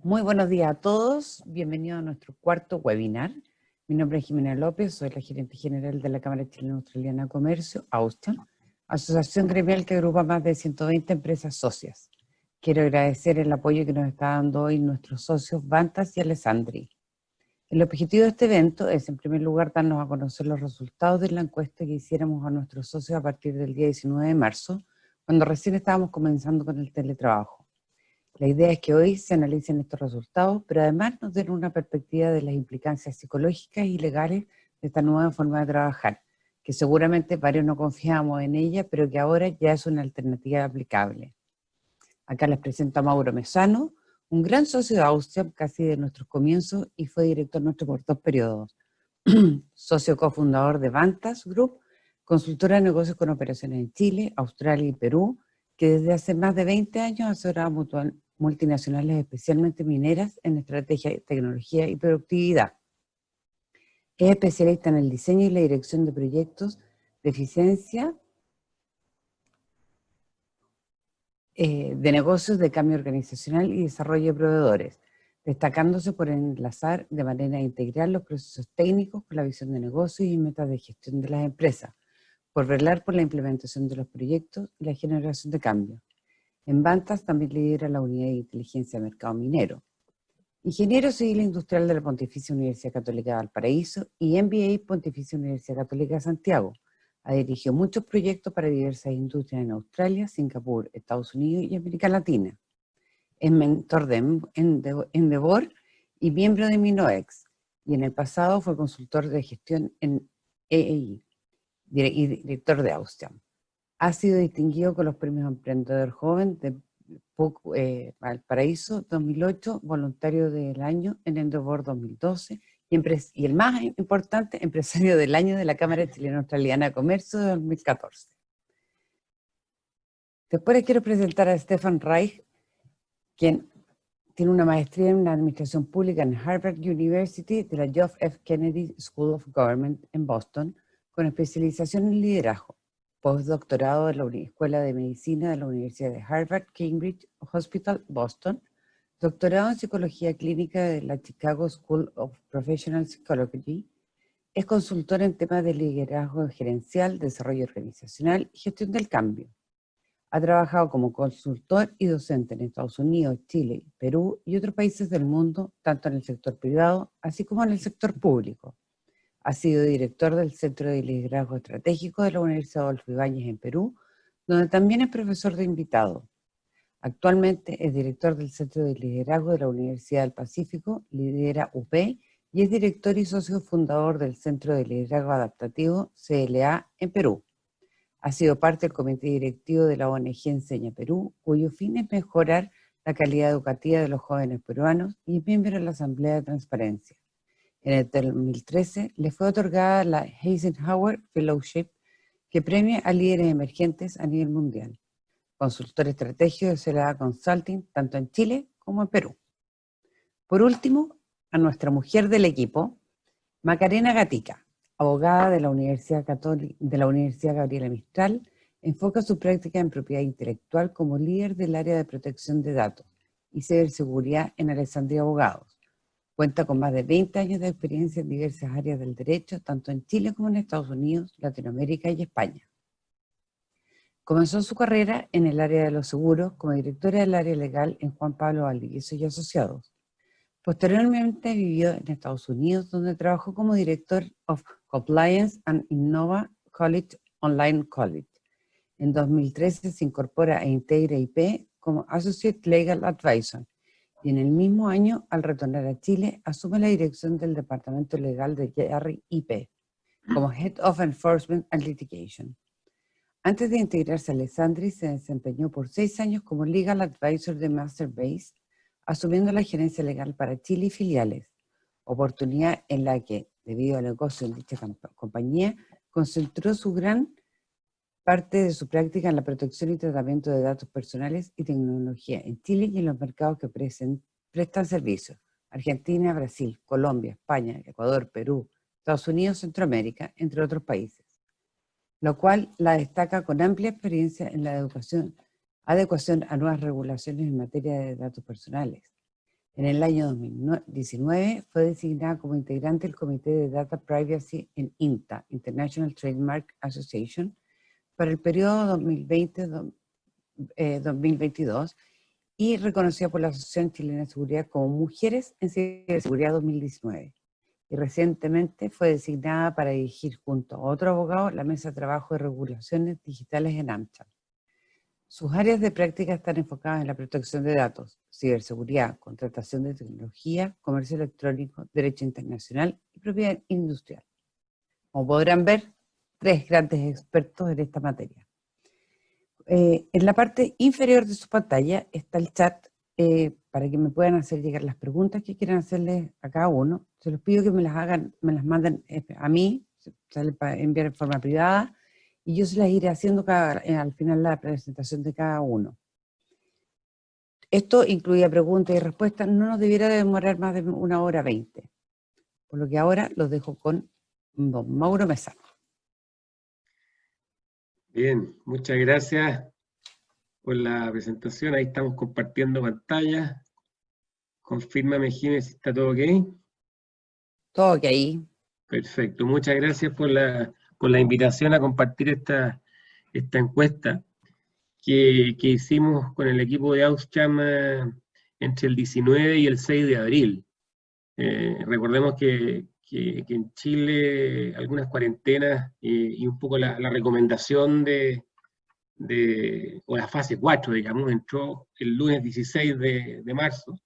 Muy buenos días a todos, bienvenidos a nuestro cuarto webinar. Mi nombre es Jimena López, soy la gerente general de la Cámara Chileno-Australiana de Comercio, AUSTIAN, asociación gremial que agrupa más de 120 empresas socias. Quiero agradecer el apoyo que nos está dando hoy nuestros socios Vantas y Alessandri. El objetivo de este evento es, en primer lugar, darnos a conocer los resultados de la encuesta que hiciéramos a nuestros socios a partir del día 19 de marzo, cuando recién estábamos comenzando con el teletrabajo. La idea es que hoy se analicen estos resultados, pero además nos den una perspectiva de las implicancias psicológicas y legales de esta nueva forma de trabajar, que seguramente varios no confiamos en ella, pero que ahora ya es una alternativa aplicable. Acá les presento a Mauro Mesano, un gran socio de Austrian, casi de nuestros comienzos, y fue director nuestro por 2 periodos. Socio cofundador de Vantas Group, consultora de negocios con operaciones en Chile, Australia y Perú, que desde hace más de 20 años asesora multinacionales, especialmente mineras, en estrategia, tecnología y productividad. Es especialista en el diseño y la dirección de proyectos de eficiencia de negocios, de cambio organizacional y desarrollo de proveedores, destacándose por enlazar de manera integral los procesos técnicos con la visión de negocios y metas de gestión de las empresas, por velar por la implementación de los proyectos y la generación de cambio. En Vantas también lidera la unidad de inteligencia de mercado minero. Ingeniero civil industrial de la Pontificia Universidad Católica de Valparaíso y MBA Pontificia Universidad Católica de Santiago. Ha dirigido muchos proyectos para diversas industrias en Australia, Singapur, Estados Unidos y América Latina. Es mentor de Endeavor y miembro de Minoex, y en el pasado fue consultor de gestión en EEI y director de Austrian. Ha sido distinguido con los premios Emprendedor Joven de Valparaíso 2008, voluntario del año en Endeavor 2012 y el más importante, empresario del año de la Cámara Chileno-Australiana de Comercio de 2014. Después les quiero presentar a Stefan Reich, quien tiene una maestría en Administración Pública en Harvard University de la John F. Kennedy School of Government en Boston, con especialización en liderazgo. Postdoctorado en la Escuela de Medicina de la Universidad de Harvard, Cambridge Hospital, Boston. Doctorado en Psicología Clínica de la Chicago School of Professional Psychology. Es consultor en temas de liderazgo gerencial, desarrollo organizacional y gestión del cambio. Ha trabajado como consultor y docente en Estados Unidos, Chile, Perú y otros países del mundo, tanto en el sector privado, así como en el sector público. Ha sido director del Centro de Liderazgo Estratégico de la Universidad Adolfo Ibáñez en Perú, donde también es profesor de invitado. Actualmente es director del Centro de Liderazgo de la Universidad del Pacífico, lidera UP, y es director y socio fundador del Centro de Liderazgo Adaptativo, CLA, en Perú. Ha sido parte del comité directivo de la ONG Enseña Perú, cuyo fin es mejorar la calidad educativa de los jóvenes peruanos, y es miembro de la Asamblea de Transparencia. En el 2013 le fue otorgada la Eisenhower Fellowship, que premia a líderes emergentes a nivel mundial. Consultor estratégico de CLA Consulting, tanto en Chile como en Perú. Por último, a nuestra mujer del equipo, Macarena Gatica, abogada de la Universidad Gabriela Mistral, enfoca su práctica en propiedad intelectual como líder del área de protección de datos y ciberseguridad en Alessandria Abogados. Cuenta con más de 20 años de experiencia en diversas áreas del derecho, tanto en Chile como en Estados Unidos, Latinoamérica y España. Comenzó su carrera en el área de los seguros como directora del área legal en Juan Pablo Valdivieso y Asociados. Posteriormente vivió en Estados Unidos, donde trabajó como Director of Compliance and Innova College Online College. En 2013 se incorpora a Integra IP como Associate Legal Advisor, y en el mismo año, al retornar a Chile, asume la dirección del Departamento Legal de Jerry IP, como Head of Enforcement and Litigation. Antes de integrarse a Alessandri, se desempeñó por 6 años como Legal Advisor de Masterbase, asumiendo la gerencia legal para Chile y filiales, oportunidad en la que, debido al negocio en dicha compañía, concentró su gran parte de su práctica en la protección y tratamiento de datos personales y tecnología en Chile y en los mercados que prestan servicios: Argentina, Brasil, Colombia, España, Ecuador, Perú, Estados Unidos, Centroamérica, entre otros países, lo cual la destaca con amplia experiencia en la adecuación a nuevas regulaciones en materia de datos personales. En el año 2019 fue designada como integrante del Comité de Data Privacy en INTA, International Trademark Association, para el periodo 2020-2022 y reconocida por la Asociación Chilena de Seguridad como Mujeres en Ciberseguridad 2019. Y recientemente fue designada para dirigir junto a otro abogado la Mesa de Trabajo de Regulaciones Digitales en AmCham. Sus áreas de práctica están enfocadas en la protección de datos, ciberseguridad, contratación de tecnología, comercio electrónico, derecho internacional y propiedad industrial. Como podrán ver, 3 grandes expertos en esta materia. En la parte inferior de su pantalla está el chat para que me puedan hacer llegar las preguntas que quieran hacerles a cada uno. Se los pido que me las manden a mí, sale para enviar en forma privada, y yo se las iré haciendo al final de la presentación de cada uno. Esto incluía preguntas y respuestas, no nos debiera demorar más de 1:20. Por lo que ahora los dejo con don Mauro Mesano. Bien, muchas gracias por la presentación. Ahí estamos compartiendo pantalla. Confírmame, Jiménez, si está todo ok. Todo ok. Perfecto, muchas gracias por la invitación a compartir esta encuesta que hicimos con el equipo de AmCham entre el 19 y el 6 de abril. Recordemos que en Chile algunas cuarentenas y un poco la recomendación o la fase 4, digamos, entró el lunes 16 de marzo.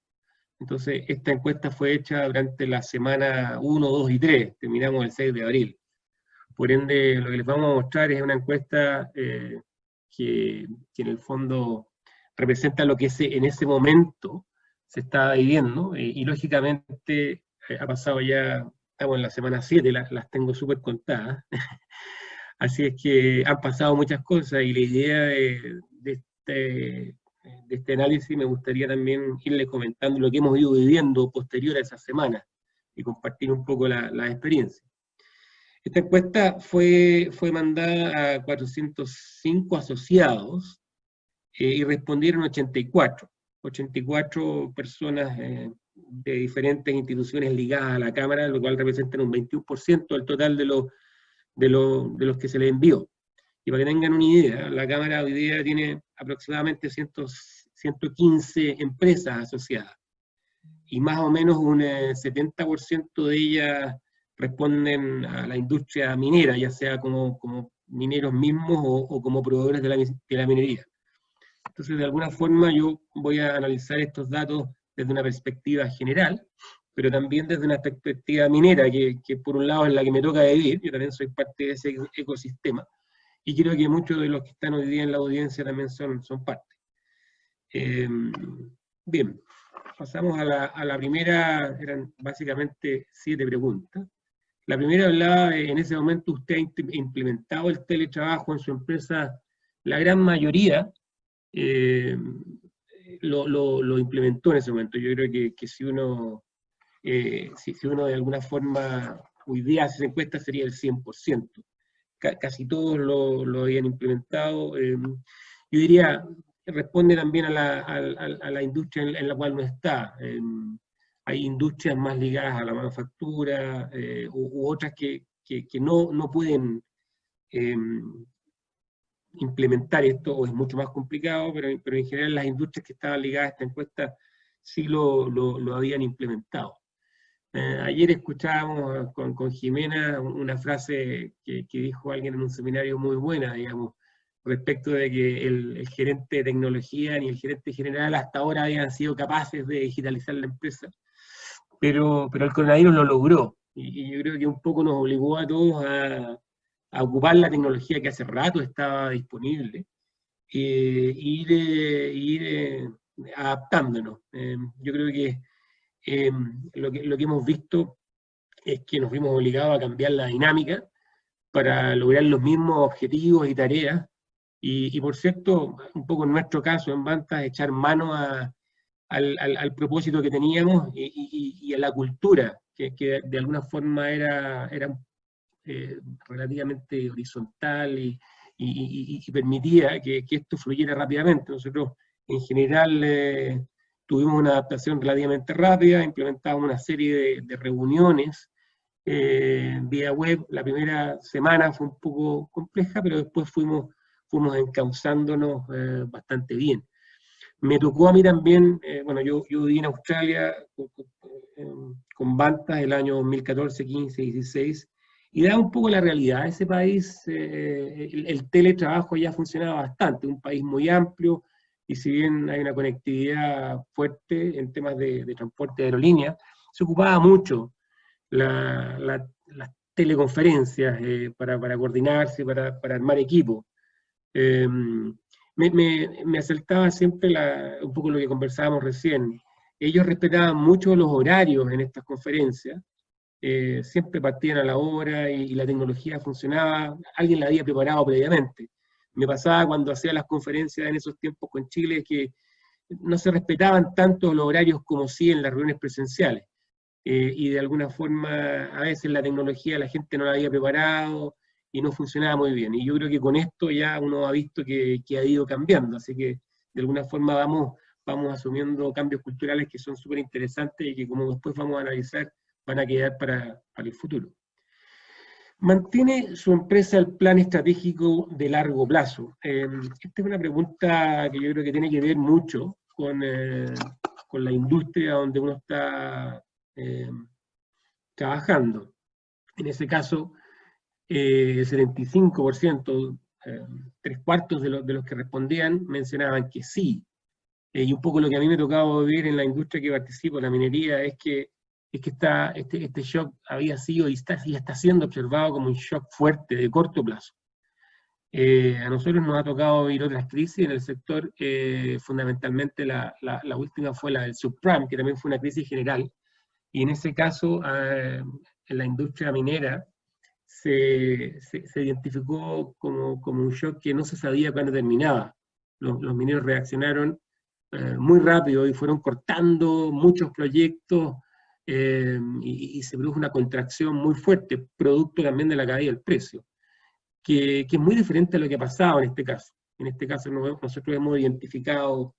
Entonces, esta encuesta fue hecha durante la semana 1, 2 y 3, terminamos el 6 de abril. Por ende, lo que les vamos a mostrar es una encuesta que en el fondo representa lo que en ese momento se estaba viviendo, y lógicamente ha pasado ya, estamos en la semana 7, las tengo súper contadas. Así es que han pasado muchas cosas, y la idea de este análisis me gustaría también irles comentando lo que hemos ido viviendo posterior a esa semana y compartir un poco la experiencia. Esta encuesta fue mandada a 405 asociados y respondieron 84 personas de diferentes instituciones ligadas a la Cámara, lo cual representan un 21% del total de los que se les envió. Y para que tengan una idea, la Cámara hoy día tiene aproximadamente 115 empresas asociadas, y más o menos un 70% de ellas responden a la industria minera, ya sea como mineros mismos o como proveedores de la minería. Entonces, de alguna forma, yo voy a analizar estos datos desde una perspectiva general, pero también desde una perspectiva minera, que por un lado es la que me toca vivir. Yo también soy parte de ese ecosistema, y creo que muchos de los que están hoy día en la audiencia también son parte. Bien, pasamos a la primera. Eran básicamente 7 preguntas. La primera hablaba en ese momento usted ha implementado el teletrabajo en su empresa. La gran mayoría lo implementó en ese momento. Yo creo que si uno de alguna forma hoy día hace encuesta sería el 100%. Casi todos lo habían implementado. Yo diría, responde también a la industria en la cual uno está. Hay industrias más ligadas a la manufactura u otras que no pueden implementar esto, o es mucho más complicado, pero en general las industrias que estaban ligadas a esta encuesta sí lo habían implementado. Ayer escuchábamos con Jimena una frase que dijo alguien en un seminario muy buena, digamos, respecto de que el gerente de tecnología ni el gerente general hasta ahora habían sido capaces de digitalizar la empresa, pero el coronavirus lo logró, y yo creo que un poco nos obligó a todos a ocupar la tecnología que hace rato estaba disponible, ir adaptándonos. Yo creo que lo que hemos visto es que nos vimos obligados a cambiar la dinámica para lograr los mismos objetivos y tareas, y por cierto, un poco en nuestro caso en Vantas, echar mano al propósito que teníamos y a la cultura, que de alguna forma era relativamente horizontal y permitía que esto fluyera rápidamente. Nosotros, en general, tuvimos una adaptación relativamente rápida, implementamos una serie de reuniones vía web. La primera semana fue un poco compleja, pero después fuimos encauzándonos bastante bien. Me tocó a mí también, bueno, yo viví en Australia con Bantas el año 2014, 15, 16, y da un poco la realidad de ese país. El teletrabajo ya funcionaba bastante, un país muy amplio, y si bien hay una conectividad fuerte en temas de transporte de aerolínea, se ocupaba mucho las teleconferencias para coordinarse, para armar equipo. Me asaltaba siempre un poco lo que conversábamos recién. Ellos respetaban mucho los horarios en estas conferencias, siempre partían a la hora y la tecnología funcionaba, alguien la había preparado previamente. Me pasaba cuando hacía las conferencias en esos tiempos con Chile que no se respetaban tanto los horarios como sí en las reuniones presenciales. Y de alguna forma a veces la tecnología la gente no la había preparado y no funcionaba muy bien. Y yo creo que con esto ya uno ha visto que ha ido cambiando, así que de alguna forma vamos asumiendo cambios culturales que son súper interesantes y que, como después vamos a analizar, van a quedar para el futuro. ¿Mantiene su empresa el plan estratégico de largo plazo? Esta es una pregunta que yo creo que tiene que ver mucho con la industria donde uno está trabajando. En ese caso, el 75%, 3/4 de los que respondían mencionaban que sí. Y un poco lo que a mí me tocaba vivir en la industria que participo, la minería, es que este shock había sido y está siendo observado como un shock fuerte, de corto plazo. A nosotros nos ha tocado vivir otras crisis en el sector, fundamentalmente la última fue la del subprime, que también fue una crisis general, y en ese caso, en la industria minera, se identificó como un shock que no se sabía cuándo terminaba. Los mineros reaccionaron muy rápido y fueron cortando muchos proyectos y se produjo una contracción muy fuerte, producto también de la caída del precio, que es muy diferente a lo que ha pasado en este caso. En este caso nosotros hemos identificado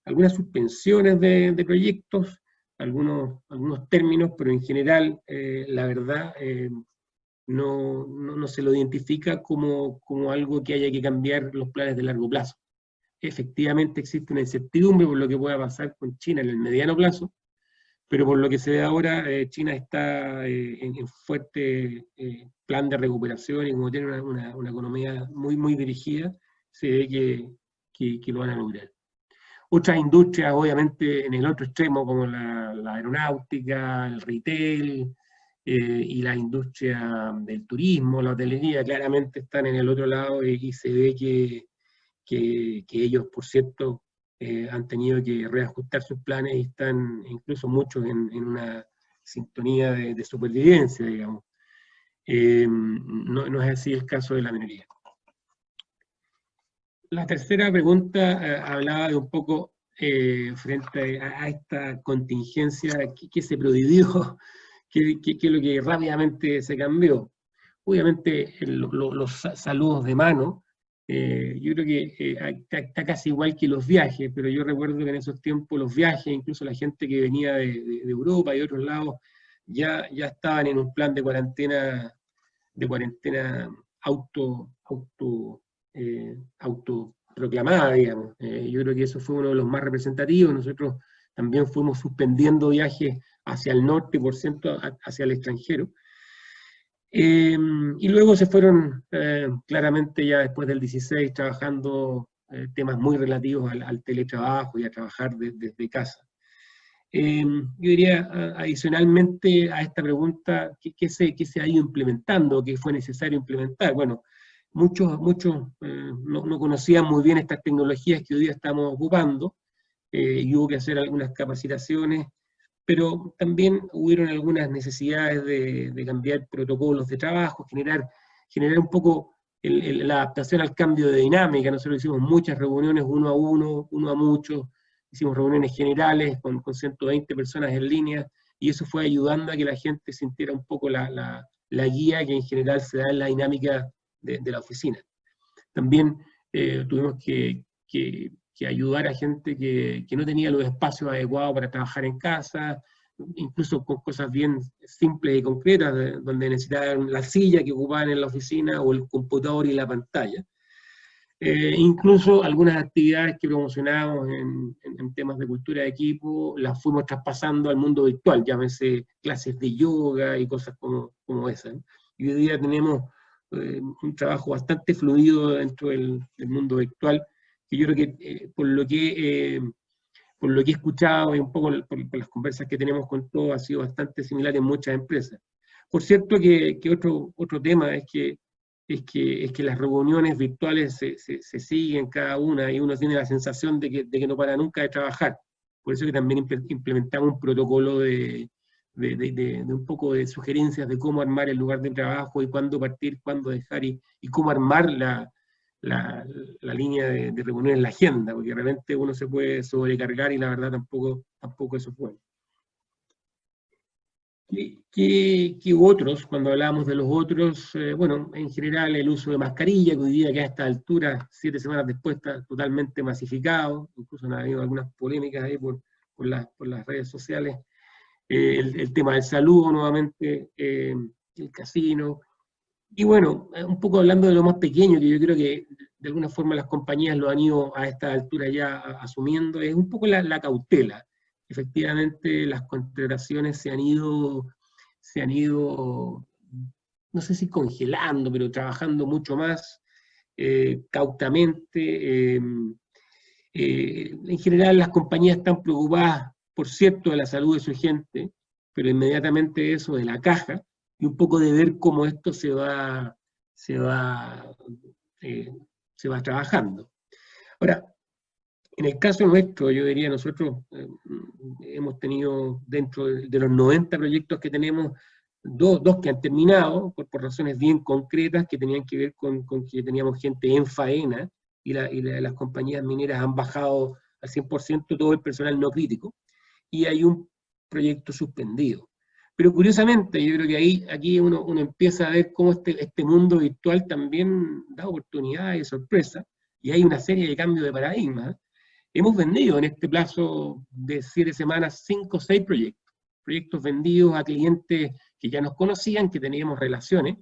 algunas suspensiones de proyectos, algunos términos, pero en general, la verdad, no se lo identifica como algo que haya que cambiar los planes de largo plazo. Efectivamente existe una incertidumbre por lo que pueda pasar con China en el mediano plazo, pero por lo que se ve ahora, China está en fuerte plan de recuperación, y como tiene una economía muy, muy dirigida, se ve que lo van a lograr. Otras industrias, obviamente, en el otro extremo, como la aeronáutica, el retail y la industria del turismo, la hotelería, claramente están en el otro lado, y se ve que ellos, por cierto, han tenido que reajustar sus planes y están incluso muchos en una sintonía de supervivencia, digamos. No es así el caso de la minería. La tercera pregunta hablaba de un poco frente a esta contingencia que se produjo, que es lo que rápidamente se cambió. Obviamente los saludos de mano, yo creo que está casi igual que los viajes, pero yo recuerdo que en esos tiempos los viajes, incluso la gente que venía de Europa y de otros lados, ya estaban en un plan de cuarentena autoproclamada, digamos. Yo creo que eso fue uno de los más representativos. Nosotros también fuimos suspendiendo viajes hacia el norte, por ciento, hacia el extranjero. Y luego se fueron, claramente ya después del 16, trabajando temas muy relativos al teletrabajo y a trabajar desde casa. Yo diría, adicionalmente a esta pregunta, ¿qué se ha ido implementando? ¿Qué fue necesario implementar? Bueno, muchos no conocían muy bien estas tecnologías que hoy día estamos ocupando, y hubo que hacer algunas capacitaciones, pero también hubieron algunas necesidades de cambiar protocolos de trabajo, generar un poco la adaptación al cambio de dinámica. Nosotros hicimos muchas reuniones uno a uno, uno a muchos, hicimos reuniones generales con 120 personas en línea, y eso fue ayudando a que la gente sintiera un poco la guía que en general se da en la dinámica de la oficina. También tuvimos que que ayudar a gente que no tenía los espacios adecuados para trabajar en casa, incluso con cosas bien simples y concretas, donde necesitaban la silla que ocupaban en la oficina o el computador y la pantalla. Incluso algunas actividades que promocionábamos en temas de cultura de equipo, las fuimos traspasando al mundo virtual, llámese clases de yoga y cosas como esas, ¿no? Y hoy día tenemos un trabajo bastante fluido dentro del mundo virtual, que yo creo que por lo que he escuchado y un poco por las conversas que tenemos con todos, ha sido bastante similar en muchas empresas. Por cierto que otro tema es que las reuniones virtuales se siguen cada una y uno tiene la sensación de que no para nunca de trabajar. Por eso que también implementamos un protocolo de un poco de sugerencias de cómo armar el lugar de trabajo y cuándo partir, cuándo dejar y cómo armar la línea de reuniones en la agenda, porque de repente uno se puede sobrecargar y la verdad tampoco eso es bueno. ¿Qué otros? Cuando hablábamos de los otros, bueno, en general el uso de mascarilla, que hoy día que a esta altura, 7 semanas después, está totalmente masificado, incluso han habido algunas polémicas ahí por las redes sociales, el tema del saludo nuevamente, el casino, y bueno, un poco hablando de lo más pequeño, que yo creo que de alguna forma las compañías lo han ido a esta altura ya asumiendo, es un poco la cautela. Efectivamente, las contrataciones se han ido, no sé si congelando, pero trabajando mucho más cautamente. En general, las compañías están preocupadas, por cierto, de la salud de su gente, pero inmediatamente eso de la caja, y un poco de ver cómo esto se va trabajando. Ahora, en el caso nuestro, yo diría, nosotros hemos tenido dentro de los 90 proyectos que tenemos, dos que han terminado por razones bien concretas que tenían que ver con que teníamos gente en faena y las compañías mineras han bajado al 100% todo el personal no crítico, y hay un proyecto suspendido. Pero curiosamente, yo creo que aquí uno empieza a ver cómo este mundo virtual también da oportunidades y sorpresas, y hay una serie de cambios de paradigma. Hemos vendido en este plazo de 7 semanas 5 o 6 proyectos vendidos a clientes que ya nos conocían, que teníamos relaciones,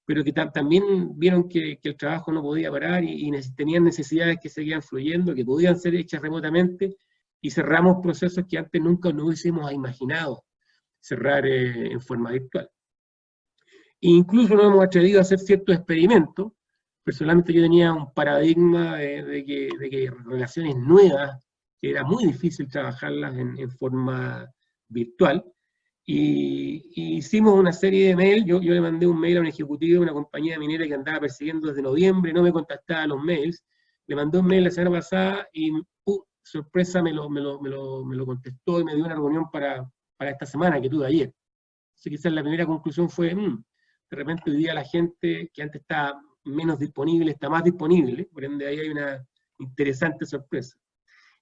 pero que también vieron que el trabajo no podía parar y tenían necesidades que seguían fluyendo, que podían ser hechas remotamente, y cerramos procesos que antes nunca nos hubiésemos imaginado cerrar en forma virtual. E incluso nos hemos atrevido a hacer ciertos experimentos. Personalmente yo tenía un paradigma de que relaciones nuevas, que era muy difícil trabajarlas en forma virtual, y hicimos una serie de mails. Yo le mandé un mail a un ejecutivo de una compañía minera que andaba persiguiendo desde noviembre, no me contactaba los mails, le mandé un mail la semana pasada y sorpresa me lo contestó y me dio una reunión para esta semana que tuve ayer. Entonces quizás la primera conclusión fue, de repente hoy día la gente que antes estaba menos disponible está más disponible, por ende ahí hay una interesante sorpresa.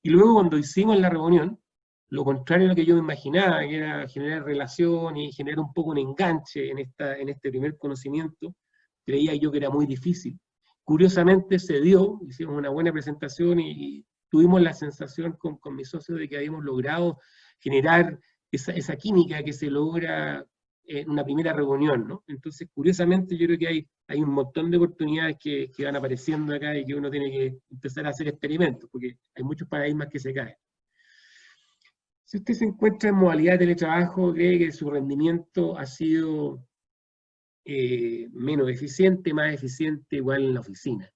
Y luego cuando hicimos la reunión, lo contrario a lo que yo me imaginaba, que era generar relación y generar un poco un enganche en este primer conocimiento, creía yo que era muy difícil. Curiosamente se dio, hicimos una buena presentación y tuvimos la sensación con mis socios de que habíamos logrado generar esa química que se logra en una primera reunión, ¿no? Entonces, curiosamente, yo creo que hay un montón de oportunidades que van apareciendo acá y que uno tiene que empezar a hacer experimentos, porque hay muchos paradigmas que se caen. Si usted se encuentra en modalidad de teletrabajo, cree que su rendimiento ha sido menos eficiente, más eficiente, igual en la oficina.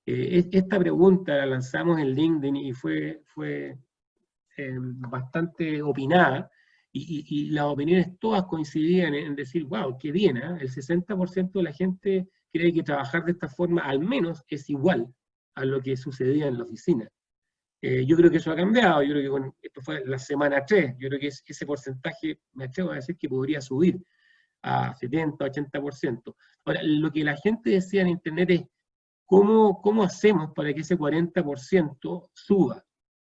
Esta pregunta la lanzamos en LinkedIn y fue bastante opinada, y las opiniones todas coincidían en decir, wow, qué bien, ¿eh? El 60% de la gente cree que trabajar de esta forma al menos es igual a lo que sucedía en la oficina. Yo creo que eso ha cambiado, yo creo que esto fue la semana 3, yo creo que ese porcentaje, me atrevo a decir que podría subir a 70, 80%. Ahora, lo que la gente decía en internet es, ¿cómo hacemos para que ese 40% suba?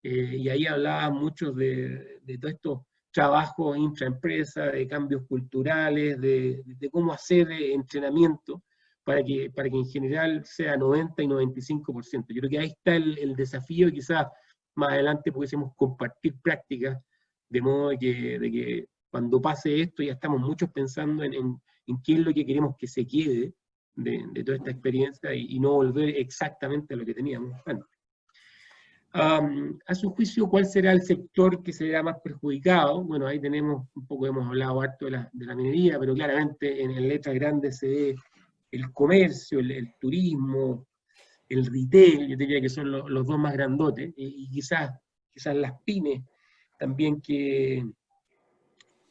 Y ahí hablaba mucho de todos estos trabajos intraempresa, de cambios culturales, de cómo hacer entrenamiento, para que en general sea 90 y 95%. Yo creo que ahí está el desafío, y quizás más adelante pudiésemos compartir prácticas, de modo de que cuando pase esto ya estamos muchos pensando en qué es lo que queremos que se quede de toda esta experiencia y no volver exactamente a lo que teníamos antes. A su juicio, ¿cuál será el sector que será más perjudicado? Bueno, ahí tenemos, un poco hemos hablado harto de la minería, pero claramente en letras grandes se ve el comercio, el turismo, el retail, yo diría que son los dos más grandotes, y quizás las pymes también que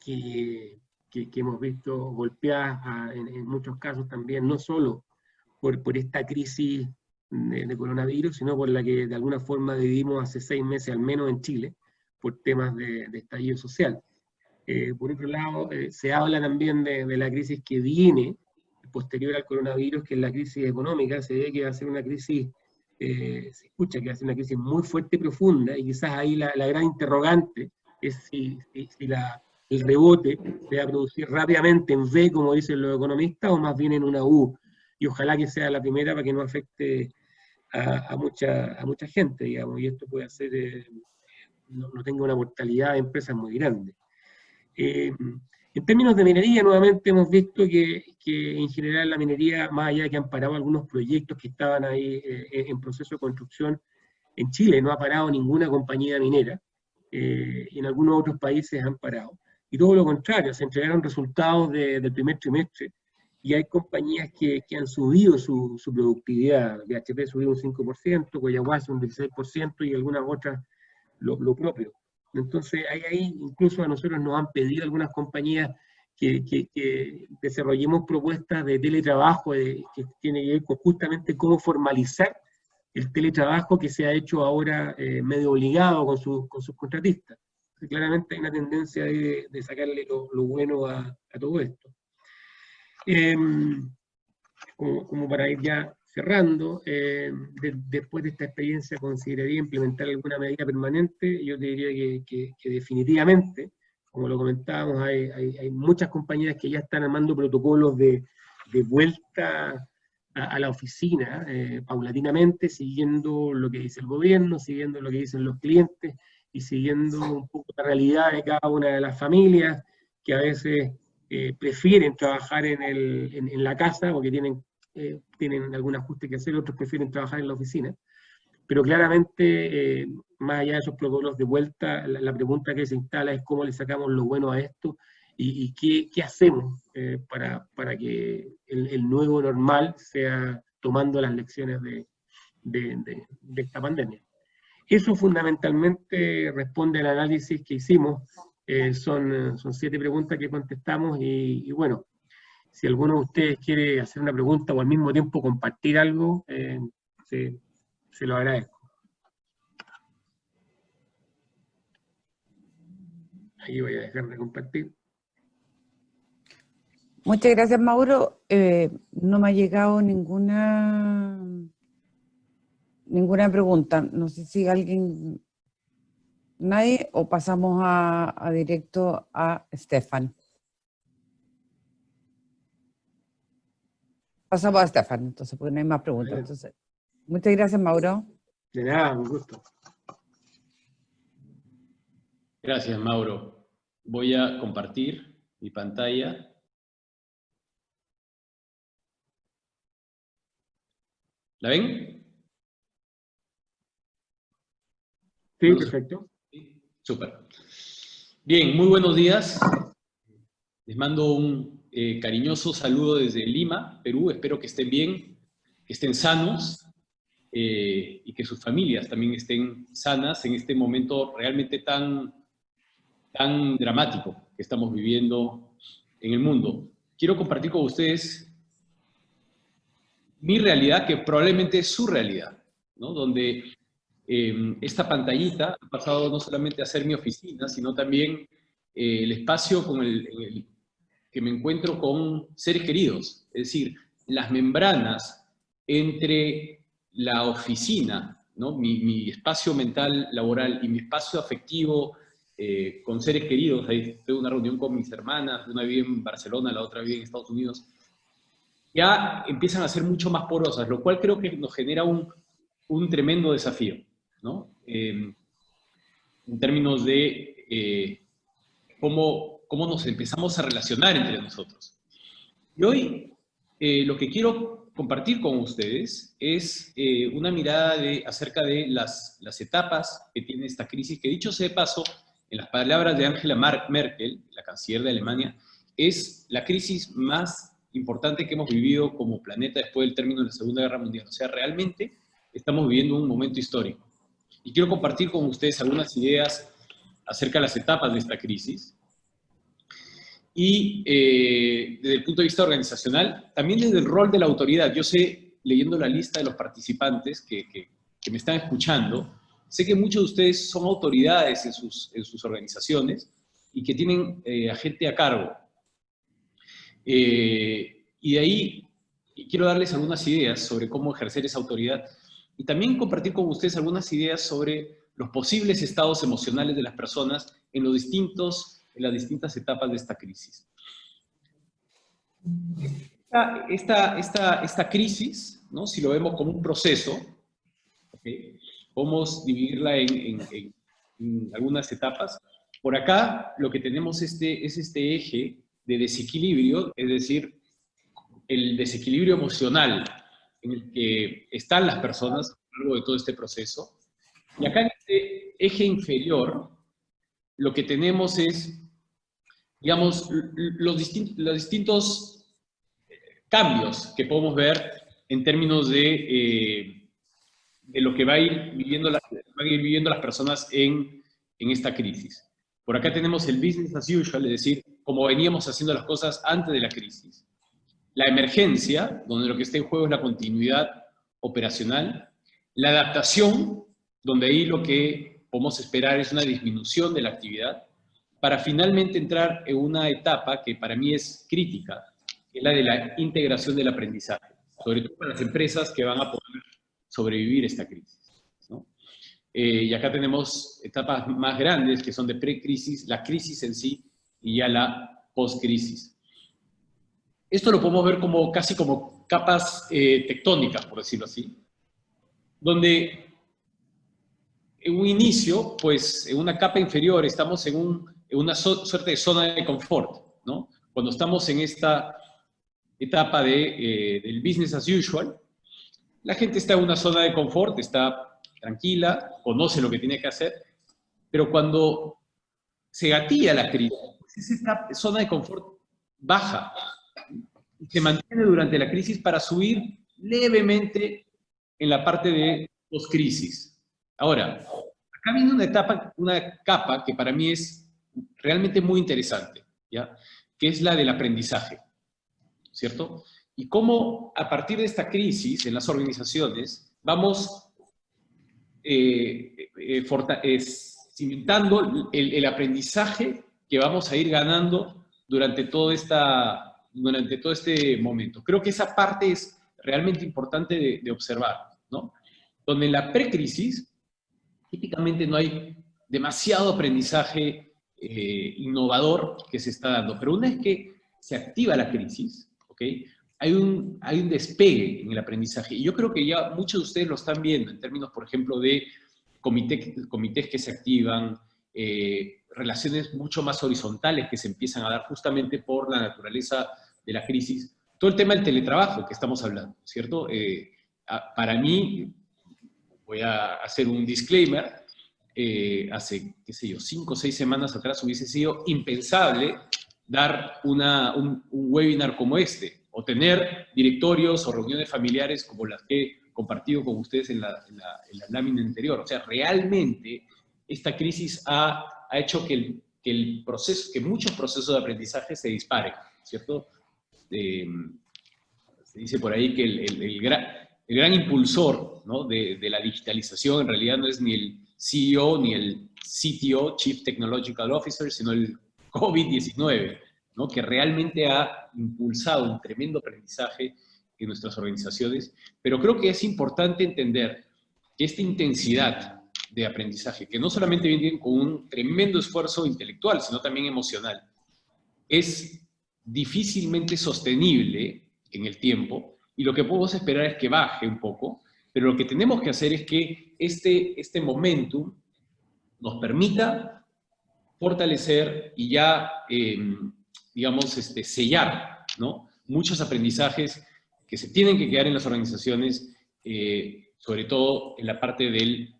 hemos visto golpeadas en muchos casos también, no solo por esta crisis de coronavirus, sino por la que de alguna forma vivimos hace 6 meses, al menos en Chile, por temas de estallido social. Por otro lado, se habla también de la crisis que viene posterior al coronavirus, que es la crisis económica. Se ve que va a ser una crisis, se escucha que va a ser una crisis muy fuerte y profunda, y quizás ahí la gran interrogante es si el rebote se va a producir rápidamente en V, como dicen los economistas, o más bien en una U. Y ojalá que sea la primera para que no afecte a mucha gente, digamos, y esto puede hacer, no tenga una mortalidad de empresas muy grande. En términos de minería, nuevamente hemos visto que en general la minería, más allá de que han parado algunos proyectos que estaban ahí en proceso de construcción, en Chile no ha parado ninguna compañía minera, en algunos otros países han parado. Y todo lo contrario, se entregaron resultados del primer trimestre, y hay compañías que han subido su productividad. BHP subió un 5%, Collahuasi un 16%, y algunas otras lo propio. Entonces, ahí incluso a nosotros nos han pedido algunas compañías que desarrollemos propuestas de teletrabajo, que tiene que ver con justamente cómo formalizar el teletrabajo que se ha hecho ahora medio obligado con sus contratistas. Entonces, claramente hay una tendencia de sacarle lo bueno a todo esto. Como para ir ya cerrando, después de esta experiencia, ¿consideraría implementar alguna medida permanente? Yo te diría que definitivamente, como lo comentábamos, hay muchas compañías que ya están armando protocolos de vuelta a la oficina, paulatinamente, siguiendo lo que dice el gobierno, siguiendo lo que dicen los clientes, y siguiendo un poco la realidad de cada una de las familias, que a veces prefieren trabajar en la casa porque tienen algún ajuste que hacer, otros prefieren trabajar en la oficina. Pero claramente, más allá de esos protocolos de vuelta, la pregunta que se instala es cómo le sacamos lo bueno a esto y qué hacemos para que el nuevo normal sea tomando las lecciones de esta pandemia. Eso fundamentalmente responde al análisis que hicimos. Son 7 preguntas que contestamos, y bueno, si alguno de ustedes quiere hacer una pregunta o al mismo tiempo compartir algo, se lo agradezco. Ahí voy a dejar de compartir. Muchas gracias, Mauro. No me ha llegado ninguna pregunta. No sé si alguien... ¿Nadie? ¿O pasamos a directo a Stefan? Pasamos a Stefan, entonces, porque no hay más preguntas. Entonces, muchas gracias, Mauro. De nada, un gusto. Gracias, Mauro. Voy a compartir mi pantalla. ¿La ven? Sí, perfecto. Súper. Bien, muy buenos días. Les mando un cariñoso saludo desde Lima, Perú. Espero que estén bien, que estén sanos y que sus familias también estén sanas en este momento realmente tan dramático que estamos viviendo en el mundo. Quiero compartir con ustedes mi realidad, que probablemente es su realidad, ¿no? Donde esta pantallita ha pasado no solamente a ser mi oficina, sino también el espacio en el que me encuentro con seres queridos. Es decir, las membranas entre la oficina, ¿no? mi espacio mental laboral y mi espacio afectivo con seres queridos. Ahí tengo una reunión con mis hermanas, una vive en Barcelona, la otra vive en Estados Unidos. ya empiezan a ser mucho más porosas, lo cual creo que nos genera un tremendo desafío, ¿no? En términos de cómo nos empezamos a relacionar entre nosotros. Y hoy lo que quiero compartir con ustedes es una mirada acerca de las etapas que tiene esta crisis, que dicho sea de paso, en las palabras de Angela Merkel, la canciller de Alemania, es la crisis más importante que hemos vivido como planeta después del término de la Segunda Guerra Mundial. O sea, realmente estamos viviendo un momento histórico. Y quiero compartir con ustedes algunas ideas acerca de las etapas de esta crisis. Y desde el punto de vista organizacional, también desde el rol de la autoridad. Yo sé, leyendo la lista de los participantes que me están escuchando, sé que muchos de ustedes son autoridades en sus organizaciones y que tienen a gente a cargo. Y de ahí quiero darles algunas ideas sobre cómo ejercer esa autoridad y también compartir con ustedes algunas ideas sobre los posibles estados emocionales de las personas en las distintas etapas de esta crisis. Esta crisis, ¿no? Si lo vemos como un proceso, ¿okay? Podemos dividirla en algunas etapas. Por acá lo que tenemos es este eje de desequilibrio, es decir, el desequilibrio emocional en el que están las personas a lo largo de todo este proceso. Y acá en este eje inferior lo que tenemos es, digamos, los distintos cambios que podemos ver en términos de lo que va a ir viviendo las personas en esta crisis. Por acá tenemos el business as usual, es decir, como veníamos haciendo las cosas antes de la crisis. La emergencia, donde lo que está en juego es la continuidad operacional. La adaptación, donde ahí lo que podemos esperar es una disminución de la actividad, para finalmente entrar en una etapa que para mí es crítica, que es la de la integración del aprendizaje, sobre todo para las empresas que van a poder sobrevivir esta crisis, ¿no? Y acá tenemos etapas más grandes que son de precrisis, la crisis en sí y ya la postcrisis. Esto lo podemos ver casi como capas tectónicas, por decirlo así, donde en un inicio, pues en una capa inferior estamos en una suerte de zona de confort, ¿no? Cuando estamos en esta etapa del business as usual, la gente está en una zona de confort, está tranquila, conoce lo que tiene que hacer, pero cuando se gatilla la crisis, pues esta zona de confort baja y se mantiene durante la crisis para subir levemente en la parte de postcrisis. Ahora, acá viene una capa que para mí es realmente muy interesante, ¿ya? Que es la del aprendizaje, ¿cierto? Y cómo a partir de esta crisis en las organizaciones vamos cimentando el aprendizaje que vamos a ir ganando durante todo este momento. Creo que esa parte es realmente importante de observar, ¿no? Donde en la precrisis típicamente no hay demasiado aprendizaje innovador que se está dando, pero una vez que se activa la crisis, ¿ok? Hay un despegue en el aprendizaje. Y yo creo que ya muchos de ustedes lo están viendo en términos, por ejemplo, de comités que se activan, relaciones mucho más horizontales que se empiezan a dar justamente por la naturaleza de la crisis. Todo el tema del teletrabajo que estamos hablando, ¿cierto? Para mí, voy a hacer un disclaimer, hace, qué sé yo, 5 o 6 semanas atrás hubiese sido impensable dar un webinar como este, o tener directorios o reuniones familiares como las que he compartido con ustedes en la lámina anterior. O sea, realmente esta crisis ha hecho que muchos procesos de aprendizaje se disparen, ¿cierto? Se dice por ahí que el gran impulsor, ¿no? de la digitalización en realidad no es ni el CEO ni el CTO, Chief Technological Officer, sino el COVID-19, ¿no? Que realmente ha impulsado un tremendo aprendizaje en nuestras organizaciones, pero creo que es importante entender que esta intensidad de aprendizaje, que no solamente viene con un tremendo esfuerzo intelectual, sino también emocional, es difícilmente sostenible en el tiempo, y lo que podemos esperar es que baje un poco, pero lo que tenemos que hacer es que este momentum nos permita fortalecer y ya, digamos, sellar, ¿no?, muchos aprendizajes que se tienen que quedar en las organizaciones, sobre todo en la parte del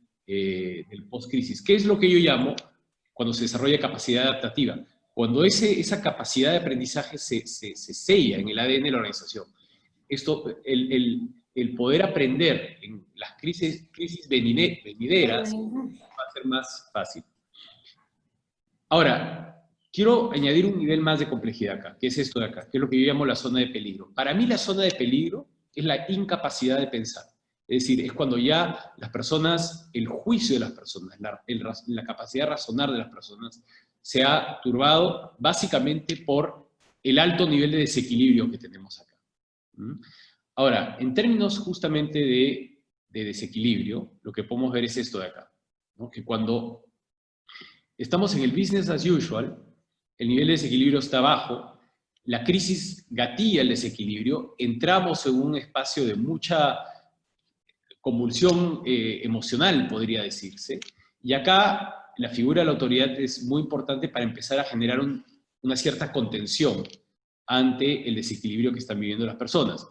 post-crisis. ¿Qué es lo que yo llamo cuando se desarrolla capacidad adaptativa? Cuando esa capacidad de aprendizaje se sella en el ADN de la organización. El poder aprender en las crisis venideras va a ser más fácil. Ahora, quiero añadir un nivel más de complejidad acá, que es esto de acá, que es lo que yo llamo la zona de peligro. Para mí la zona de peligro es la incapacidad de pensar. Es decir, es cuando ya las personas, el juicio de las personas, la capacidad de razonar de las personas se ha turbado básicamente por el alto nivel de desequilibrio que tenemos acá. Ahora, en términos justamente de desequilibrio, lo que podemos ver es esto de acá, ¿no? Que cuando estamos en el business as usual, el nivel de desequilibrio está bajo, la crisis gatilla el desequilibrio, entramos en un espacio de mucha convulsión emocional, podría decirse, y acá la figura de la autoridad es muy importante para empezar a generar una cierta contención ante el desequilibrio que están viviendo las personas.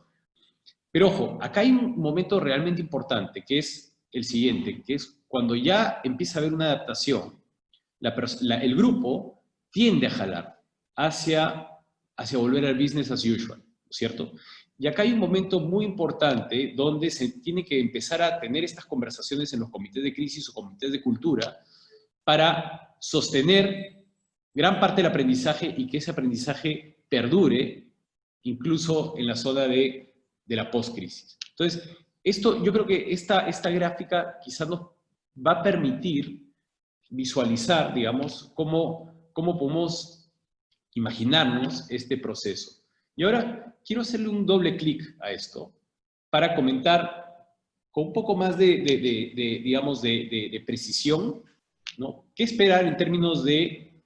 Pero ojo, acá hay un momento realmente importante, que es el siguiente, que es cuando ya empieza a haber una adaptación, el grupo tiende a jalar hacia volver al business as usual, ¿cierto? Y acá hay un momento muy importante donde se tiene que empezar a tener estas conversaciones en los comités de crisis o comités de cultura para sostener gran parte del aprendizaje y que ese aprendizaje perdure incluso en la zona de la post-crisis. Entonces, yo creo que esta gráfica quizás nos va a permitir visualizar, digamos, cómo podemos imaginarnos este proceso. Y ahora quiero hacerle un doble clic a esto para comentar con un poco más digamos, de precisión, ¿no?, qué esperar en términos de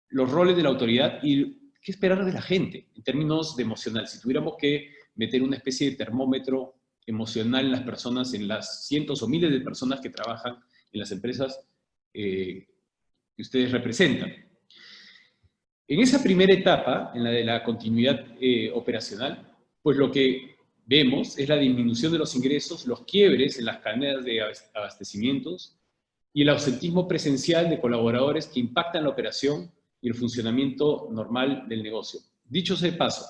los roles de la autoridad y qué esperar de la gente en términos de emocional. Si tuviéramos que meter una especie de termómetro emocional en las personas, en las cientos o miles de personas que trabajan en las empresas que ustedes representan. En esa primera etapa, en la de la continuidad operacional, pues lo que vemos es la disminución de los ingresos, los quiebres en las cadenas de abastecimientos y el ausentismo presencial de colaboradores que impactan la operación y el funcionamiento normal del negocio. Dicho sea de paso,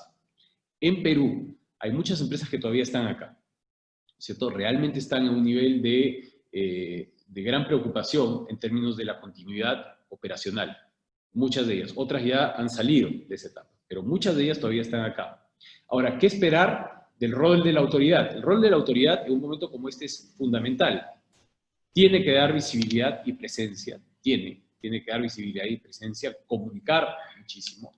en Perú hay muchas empresas que todavía están acá, ¿cierto? Realmente están en un nivel de gran preocupación en términos de la continuidad operacional. Muchas de ellas. Otras ya han salido de esa etapa, pero muchas de ellas todavía están acá. Ahora, ¿qué esperar del rol de la autoridad? El rol de la autoridad en un momento como este es fundamental. Tiene que dar visibilidad y presencia. Tiene que dar visibilidad y presencia, comunicar muchísimo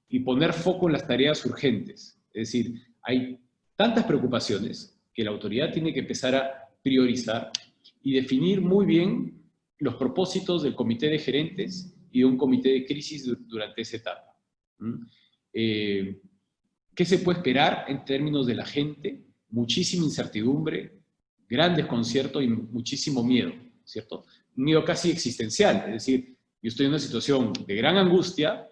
y poner foco en las tareas urgentes. Es decir, hay tantas preocupaciones que la autoridad tiene que empezar a priorizar y definir muy bien los propósitos del comité de gerentes y de un comité de crisis durante esa etapa. ¿Qué se puede esperar en términos de la gente? Muchísima incertidumbre, gran desconcierto y muchísimo miedo, ¿cierto? Un miedo casi existencial, es decir, yo estoy en una situación de gran angustia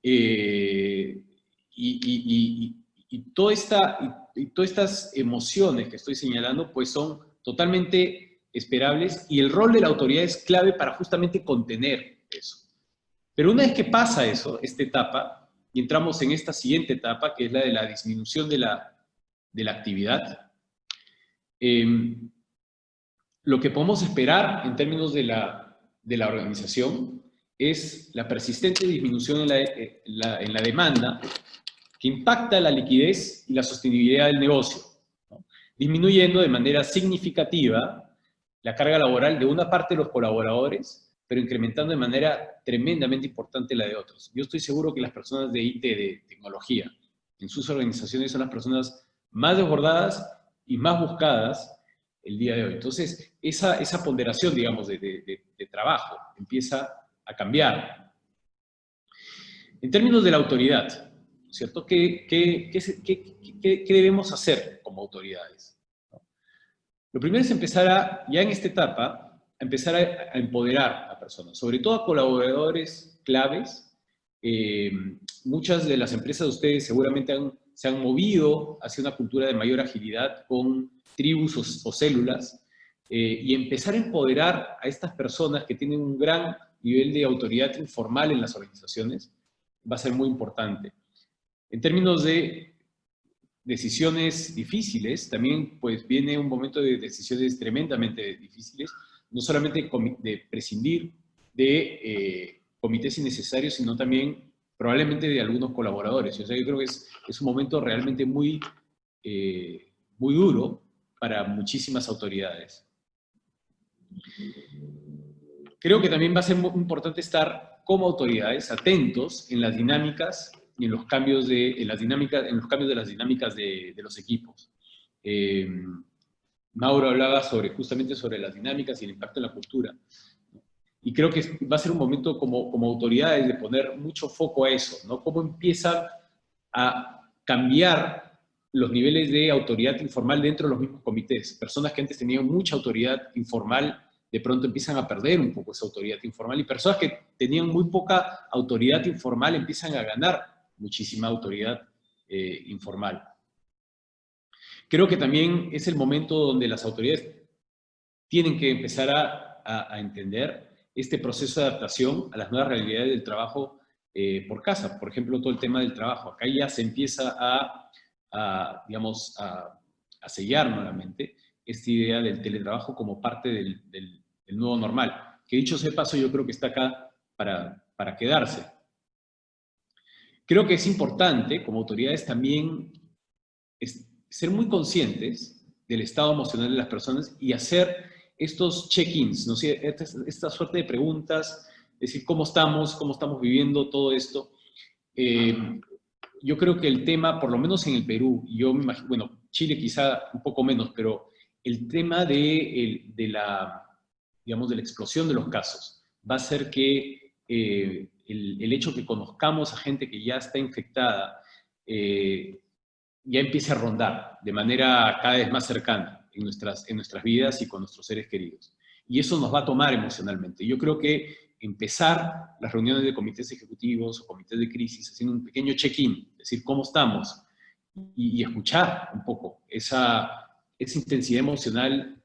y todas estas emociones que estoy señalando pues son totalmente esperables y el rol de la autoridad es clave para justamente contener eso. Pero una vez que pasa eso, esta etapa, y entramos en esta siguiente etapa, que es la de la disminución de la actividad, lo que podemos esperar en términos de la organización es la persistente disminución en la demanda que impacta la liquidez y la sostenibilidad del negocio, ¿no?, disminuyendo de manera significativa la carga laboral de una parte de los colaboradores, pero incrementando de manera tremendamente importante la de otros. Yo estoy seguro que las personas de IT, de tecnología, en sus organizaciones son las personas más desbordadas y más buscadas el día de hoy. Entonces, esa ponderación, digamos, de trabajo empieza a cambiar. En términos de la autoridad, ¿cierto? ¿Qué debemos hacer como autoridades? Lo primero es empezar ya en esta etapa, empezar a empoderar a personas, sobre todo a colaboradores claves. Muchas de las empresas de ustedes seguramente se han movido hacia una cultura de mayor agilidad con tribus o células, y empezar a empoderar a estas personas que tienen un gran nivel de autoridad informal en las organizaciones va a ser muy importante. En términos de decisiones difíciles, también pues viene un momento de decisiones tremendamente difíciles, no solamente de prescindir de comités innecesarios, sino también probablemente de algunos colaboradores. O sea, yo creo que es un momento realmente muy duro para muchísimas autoridades. Creo que también va a ser muy importante estar como autoridades atentos en las dinámicas y en los cambios de las dinámicas de los equipos. Mauro hablaba justamente sobre las dinámicas y el impacto en la cultura. Y creo que va a ser un momento como autoridades de poner mucho foco a eso, ¿no? Cómo empiezan a cambiar los niveles de autoridad informal dentro de los mismos comités. Personas que antes tenían mucha autoridad informal, de pronto empiezan a perder un poco esa autoridad informal, y personas que tenían muy poca autoridad informal empiezan a ganar muchísima autoridad informal. Creo que también es el momento donde las autoridades tienen que empezar a entender este proceso de adaptación a las nuevas realidades del trabajo por casa. Por ejemplo, todo el tema del trabajo. Acá ya se empieza a sellar nuevamente esta idea del teletrabajo como parte del nuevo normal. Que dicho sea de paso, yo creo que está acá para quedarse. Creo que es importante, como autoridades, también ser muy conscientes del estado emocional de las personas y hacer estos check-ins, ¿no? Esta suerte de preguntas, es decir, cómo estamos viviendo todo esto. Yo creo que el tema, por lo menos en el Perú, yo me imagino, bueno, Chile quizá un poco menos, pero el tema de la explosión de los casos va a hacer que el hecho que conozcamos a gente que ya está infectada ya empiece a rondar de manera cada vez más cercana en nuestras vidas y con nuestros seres queridos. Y eso nos va a tomar emocionalmente. Yo creo que empezar las reuniones de comités ejecutivos o comités de crisis haciendo un pequeño check-in, es decir, cómo estamos, y escuchar un poco esa intensidad emocional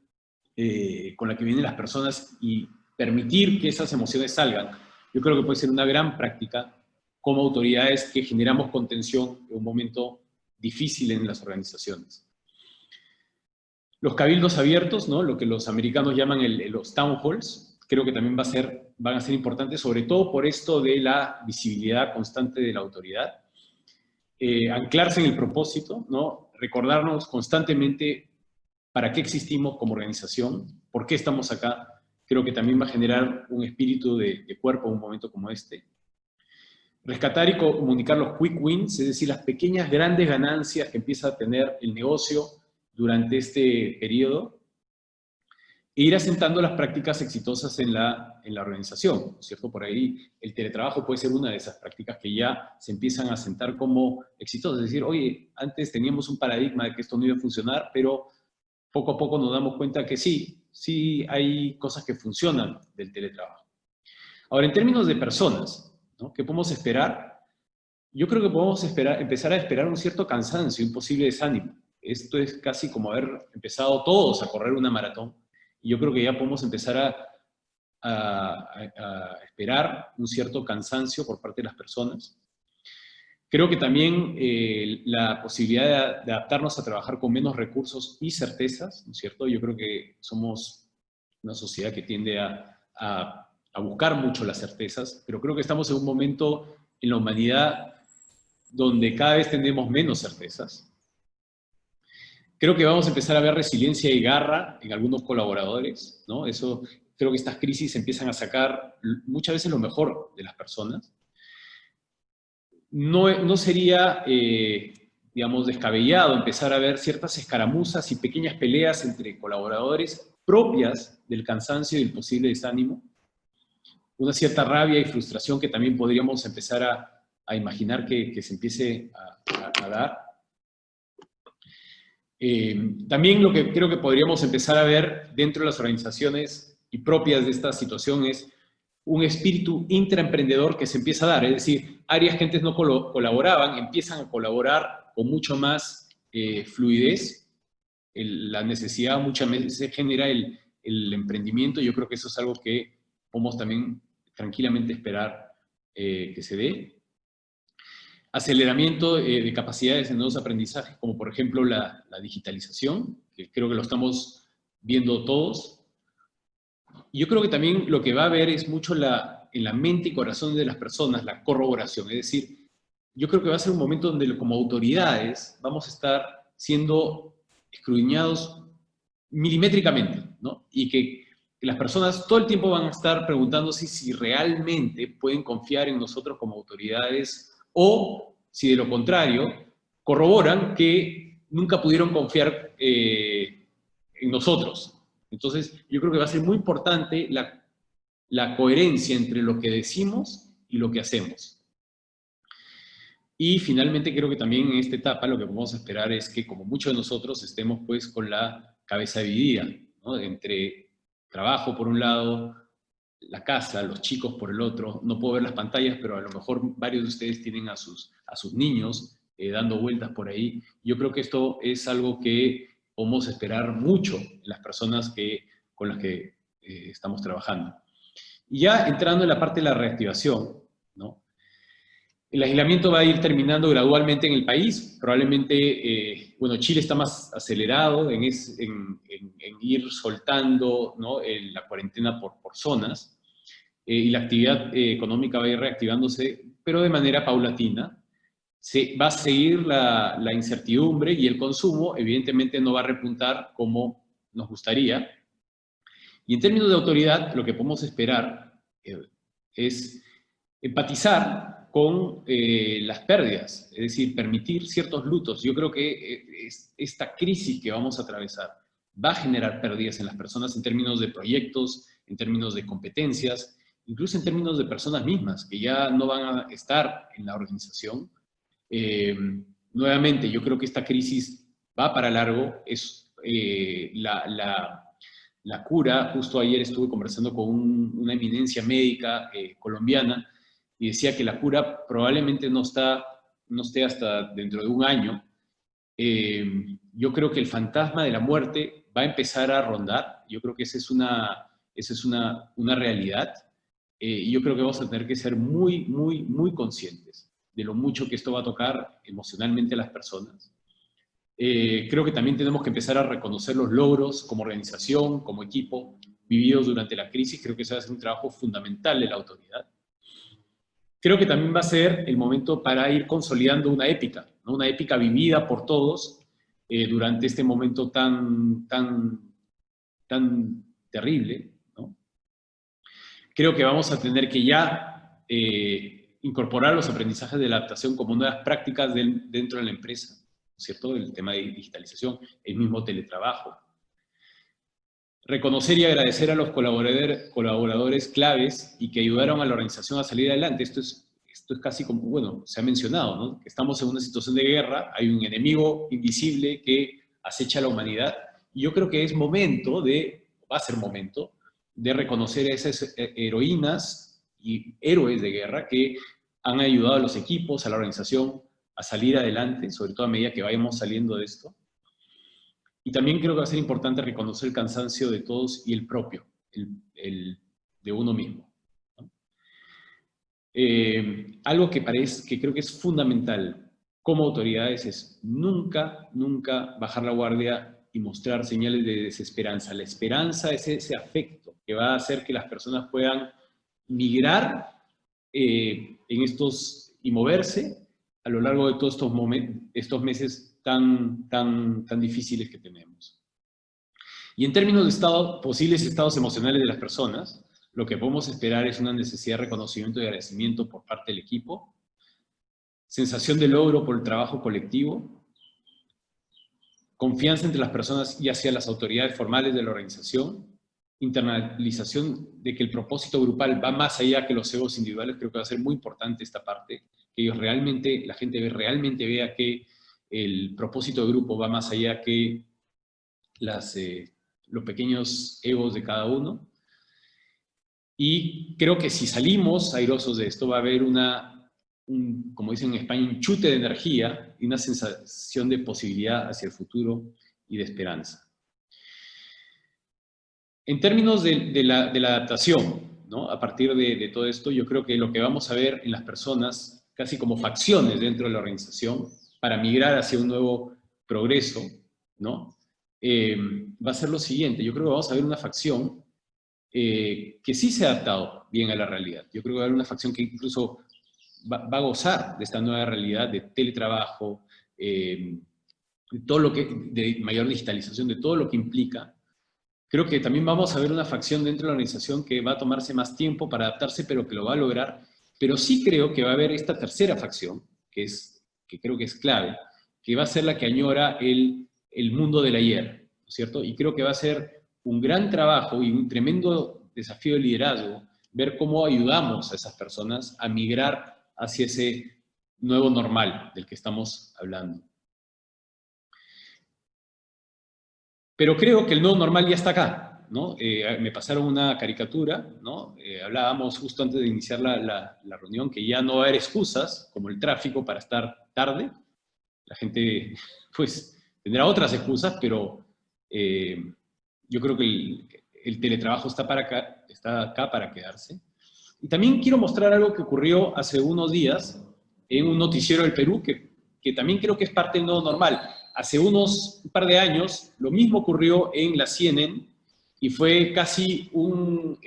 con la que vienen las personas y permitir que esas emociones salgan, yo creo que puede ser una gran práctica como autoridades que generamos contención en un momento difícil en las organizaciones. Los cabildos abiertos, ¿no? Lo que los americanos llaman los town halls, creo que también van a ser importantes, sobre todo por esto de la visibilidad constante de la autoridad. Anclarse en el propósito, ¿no? Recordarnos constantemente para qué existimos como organización, por qué estamos acá. Creo que también va a generar un espíritu de cuerpo en un momento como este. Rescatar y comunicar los quick wins, es decir, las pequeñas grandes ganancias que empieza a tener el negocio durante este periodo, e ir asentando las prácticas exitosas en la organización, ¿cierto? Por ahí el teletrabajo puede ser una de esas prácticas que ya se empiezan a asentar como exitosas, es decir, oye, antes teníamos un paradigma de que esto no iba a funcionar, pero poco a poco nos damos cuenta que sí hay cosas que funcionan del teletrabajo. Ahora, en términos de personas, ¿no? ¿Qué podemos esperar? Yo creo que podemos empezar a esperar un cierto cansancio, un posible desánimo. Esto es casi como haber empezado todos a correr una maratón. Y yo creo que ya podemos empezar a esperar un cierto cansancio por parte de las personas. Creo que también la posibilidad de adaptarnos a trabajar con menos recursos y certezas, ¿no es cierto? Yo creo que somos una sociedad que tiende a buscar mucho las certezas, pero creo que estamos en un momento en la humanidad donde cada vez tenemos menos certezas. Creo que vamos a empezar a ver resiliencia y garra en algunos colaboradores, ¿no? Creo que estas crisis empiezan a sacar muchas veces lo mejor de las personas. No sería, digamos, descabellado empezar a ver ciertas escaramuzas y pequeñas peleas entre colaboradores propias del cansancio y del posible desánimo. Una cierta rabia y frustración que también podríamos empezar imaginar que se empiece a dar. También lo que creo que podríamos empezar a ver dentro de las organizaciones y propias de esta situación es un espíritu intraemprendedor que se empieza a dar, es decir, áreas que antes no colaboraban, empiezan a colaborar con mucho más fluidez. La necesidad muchas veces genera el emprendimiento. Yo creo que eso es algo que podemos también tranquilamente esperar que se dé. Aceleramiento de capacidades en nuevos aprendizajes, como por ejemplo la digitalización, que creo que lo estamos viendo todos. Y yo creo que también lo que va a haber es mucho en la mente y corazón de las personas, la corroboración. Es decir, yo creo que va a ser un momento donde como autoridades vamos a estar siendo escudriñados milimétricamente, ¿no? Y que las personas todo el tiempo van a estar preguntándose si realmente pueden confiar en nosotros como autoridades o, si de lo contrario, corroboran que nunca pudieron confiar en nosotros. Entonces, yo creo que va a ser muy importante la coherencia entre lo que decimos y lo que hacemos. Y finalmente creo que también en esta etapa lo que podemos esperar es que, como muchos de nosotros, estemos pues con la cabeza dividida, ¿no? Entre trabajo por un lado, la casa, los chicos por el otro. No puedo ver las pantallas, pero a lo mejor varios de ustedes tienen a sus niños dando vueltas por ahí. Yo creo que esto es algo que podemos esperar mucho en las personas con las que estamos trabajando. Y ya entrando en la parte de la reactivación, ¿no? El aislamiento va a ir terminando gradualmente en el país. Probablemente, bueno, Chile está más acelerado en ir soltando, ¿no?, la cuarentena por zonas, y la actividad económica va a ir reactivándose, pero de manera paulatina. Va a seguir la incertidumbre y el consumo, evidentemente, no va a repuntar como nos gustaría. Y en términos de autoridad, lo que podemos esperar es empatizar con las pérdidas, es decir, permitir ciertos lutos. Yo creo que esta crisis que vamos a atravesar va a generar pérdidas en las personas en términos de proyectos, en términos de competencias, incluso en términos de personas mismas, que ya no van a estar en la organización. Nuevamente, yo creo que esta crisis va para largo. Es la cura. Justo ayer estuve conversando con una eminencia médica colombiana, y decía que la cura probablemente no esté hasta dentro de un año. Yo creo que el fantasma de la muerte va a empezar a rondar. Yo creo que esa es una realidad. Y yo creo que vamos a tener que ser muy, muy, muy conscientes de lo mucho que esto va a tocar emocionalmente a las personas. Creo que también tenemos que empezar a reconocer los logros como organización, como equipo, vividos durante la crisis. Creo que ese va a ser un trabajo fundamental de la autoridad. Creo que también va a ser el momento para ir consolidando una épica, ¿no? Una épica vivida por todos durante este momento tan terrible, ¿no? Creo que vamos a tener que ya incorporar los aprendizajes de la adaptación como nuevas prácticas dentro de la empresa, ¿cierto? El tema de digitalización, el mismo teletrabajo. Reconocer y agradecer a los colaboradores claves y que ayudaron a la organización a salir adelante. Esto es casi como, bueno, se ha mencionado, ¿no? Que estamos en una situación de guerra, hay un enemigo invisible que acecha a la humanidad, y yo creo que va a ser momento de reconocer a esas heroínas y héroes de guerra que han ayudado a los equipos, a la organización, a salir adelante, sobre todo a medida que vayamos saliendo de esto. Y también creo que va a ser importante reconocer el cansancio de todos y el propio, el de uno mismo, ¿no? Algo que creo que es fundamental como autoridades es nunca, nunca bajar la guardia y mostrar señales de desesperanza. La esperanza es ese afecto que va a hacer que las personas puedan migrar y moverse a lo largo de todos estos meses tan difíciles que tenemos. Y en términos de posibles estados emocionales de las personas, lo que podemos esperar es una necesidad de reconocimiento y agradecimiento por parte del equipo, sensación de logro por el trabajo colectivo, confianza entre las personas y hacia las autoridades formales de la organización, internalización de que el propósito grupal va más allá que los egos individuales. Creo que va a ser muy importante esta parte, que ellos realmente, la gente realmente vea que el propósito de grupo va más allá que los pequeños egos de cada uno. Y creo que si salimos airosos de esto va a haber como dicen en España, un chute de energía y una sensación de posibilidad hacia el futuro y de esperanza. En términos de la adaptación, ¿no? A partir de todo esto, yo creo que lo que vamos a ver en las personas, casi como facciones dentro de la organización, para migrar hacia un nuevo progreso, ¿no? Va a ser lo siguiente. Yo creo que vamos a ver una facción que sí se ha adaptado bien a la realidad. Yo creo que va a haber una facción que incluso va a gozar de esta nueva realidad de teletrabajo, de mayor digitalización, de todo lo que implica. Creo que también vamos a ver una facción dentro de la organización que va a tomarse más tiempo para adaptarse, pero que lo va a lograr. Pero sí creo que va a haber esta tercera facción, que creo que es clave, que va a ser la que añora el mundo del ayer, ¿no es cierto? Y creo que va a ser un gran trabajo y un tremendo desafío de liderazgo ver cómo ayudamos a esas personas a migrar hacia ese nuevo normal del que estamos hablando. Pero creo que el nuevo normal ya está acá, ¿no? Me pasaron una caricatura, ¿no? Hablábamos justo antes de iniciar la reunión que ya no va a haber excusas, como el tráfico, para estar tarde. La gente, pues, tendrá otras excusas, pero yo creo que el teletrabajo está acá para quedarse. Y también quiero mostrar algo que ocurrió hace unos días en un noticiero del Perú, que también creo que es parte del nuevo normal. Hace un par de años, lo mismo ocurrió en la CNN y fue casi un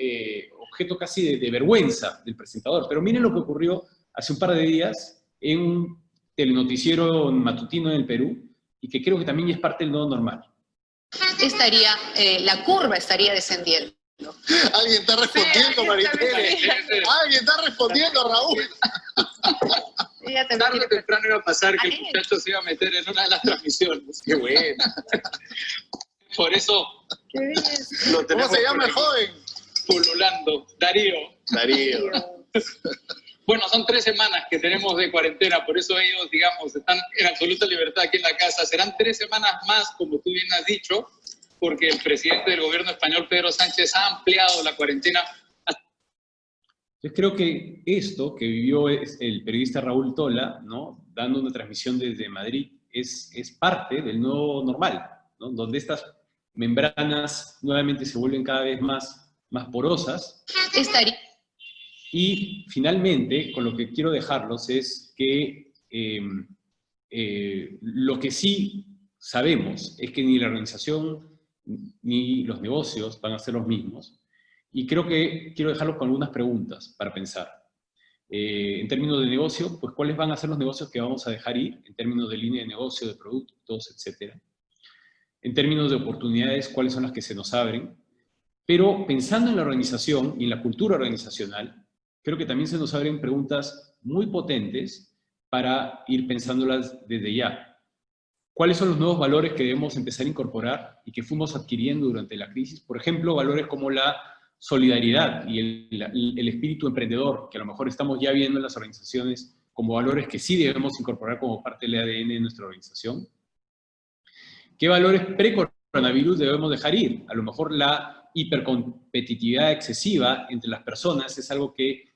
objeto casi de vergüenza del presentador. Pero miren lo que ocurrió hace un par de días en un telenoticiero matutino en el Perú y que creo que también es parte del nuevo normal. La curva estaría descendiendo. Alguien está respondiendo, Maritere. Alguien está respondiendo, Raúl. Tarde o temprano iba a pasar que el muchacho se iba a meter en una de las transmisiones. Qué bueno. Por eso ¿Cómo se llama el joven? pululando. Darío. Bueno, son 3 semanas que tenemos de cuarentena, por eso ellos, digamos, están en absoluta libertad aquí en la casa. Serán 3 semanas más, como tú bien has dicho, porque el presidente del gobierno español, Pedro Sánchez, ha ampliado la cuarentena. Yo creo que esto que vivió el periodista Raúl Tola, ¿no? Dando una transmisión desde Madrid, es parte del nuevo normal, ¿no? Donde estas membranas nuevamente se vuelven cada vez más porosas. Y finalmente, con lo que quiero dejarlos es que lo que sí sabemos es que ni la organización ni los negocios van a ser los mismos. Y creo que quiero dejarlos con algunas preguntas para pensar. En términos de negocio, pues ¿cuáles van a ser los negocios que vamos a dejar ir? En términos de línea de negocio, de productos, etcétera. En términos de oportunidades, ¿cuáles son las que se nos abren? Pero pensando en la organización y en la cultura organizacional, creo que también se nos abren preguntas muy potentes para ir pensándolas desde ya. ¿Cuáles son los nuevos valores que debemos empezar a incorporar y que fuimos adquiriendo durante la crisis? Por ejemplo, valores como la solidaridad y el espíritu emprendedor, que a lo mejor estamos ya viendo en las organizaciones como valores que sí debemos incorporar como parte del ADN de nuestra organización. ¿Qué valores pre-coronavirus debemos dejar ir? A lo mejor la hipercompetitividad excesiva entre las personas es algo que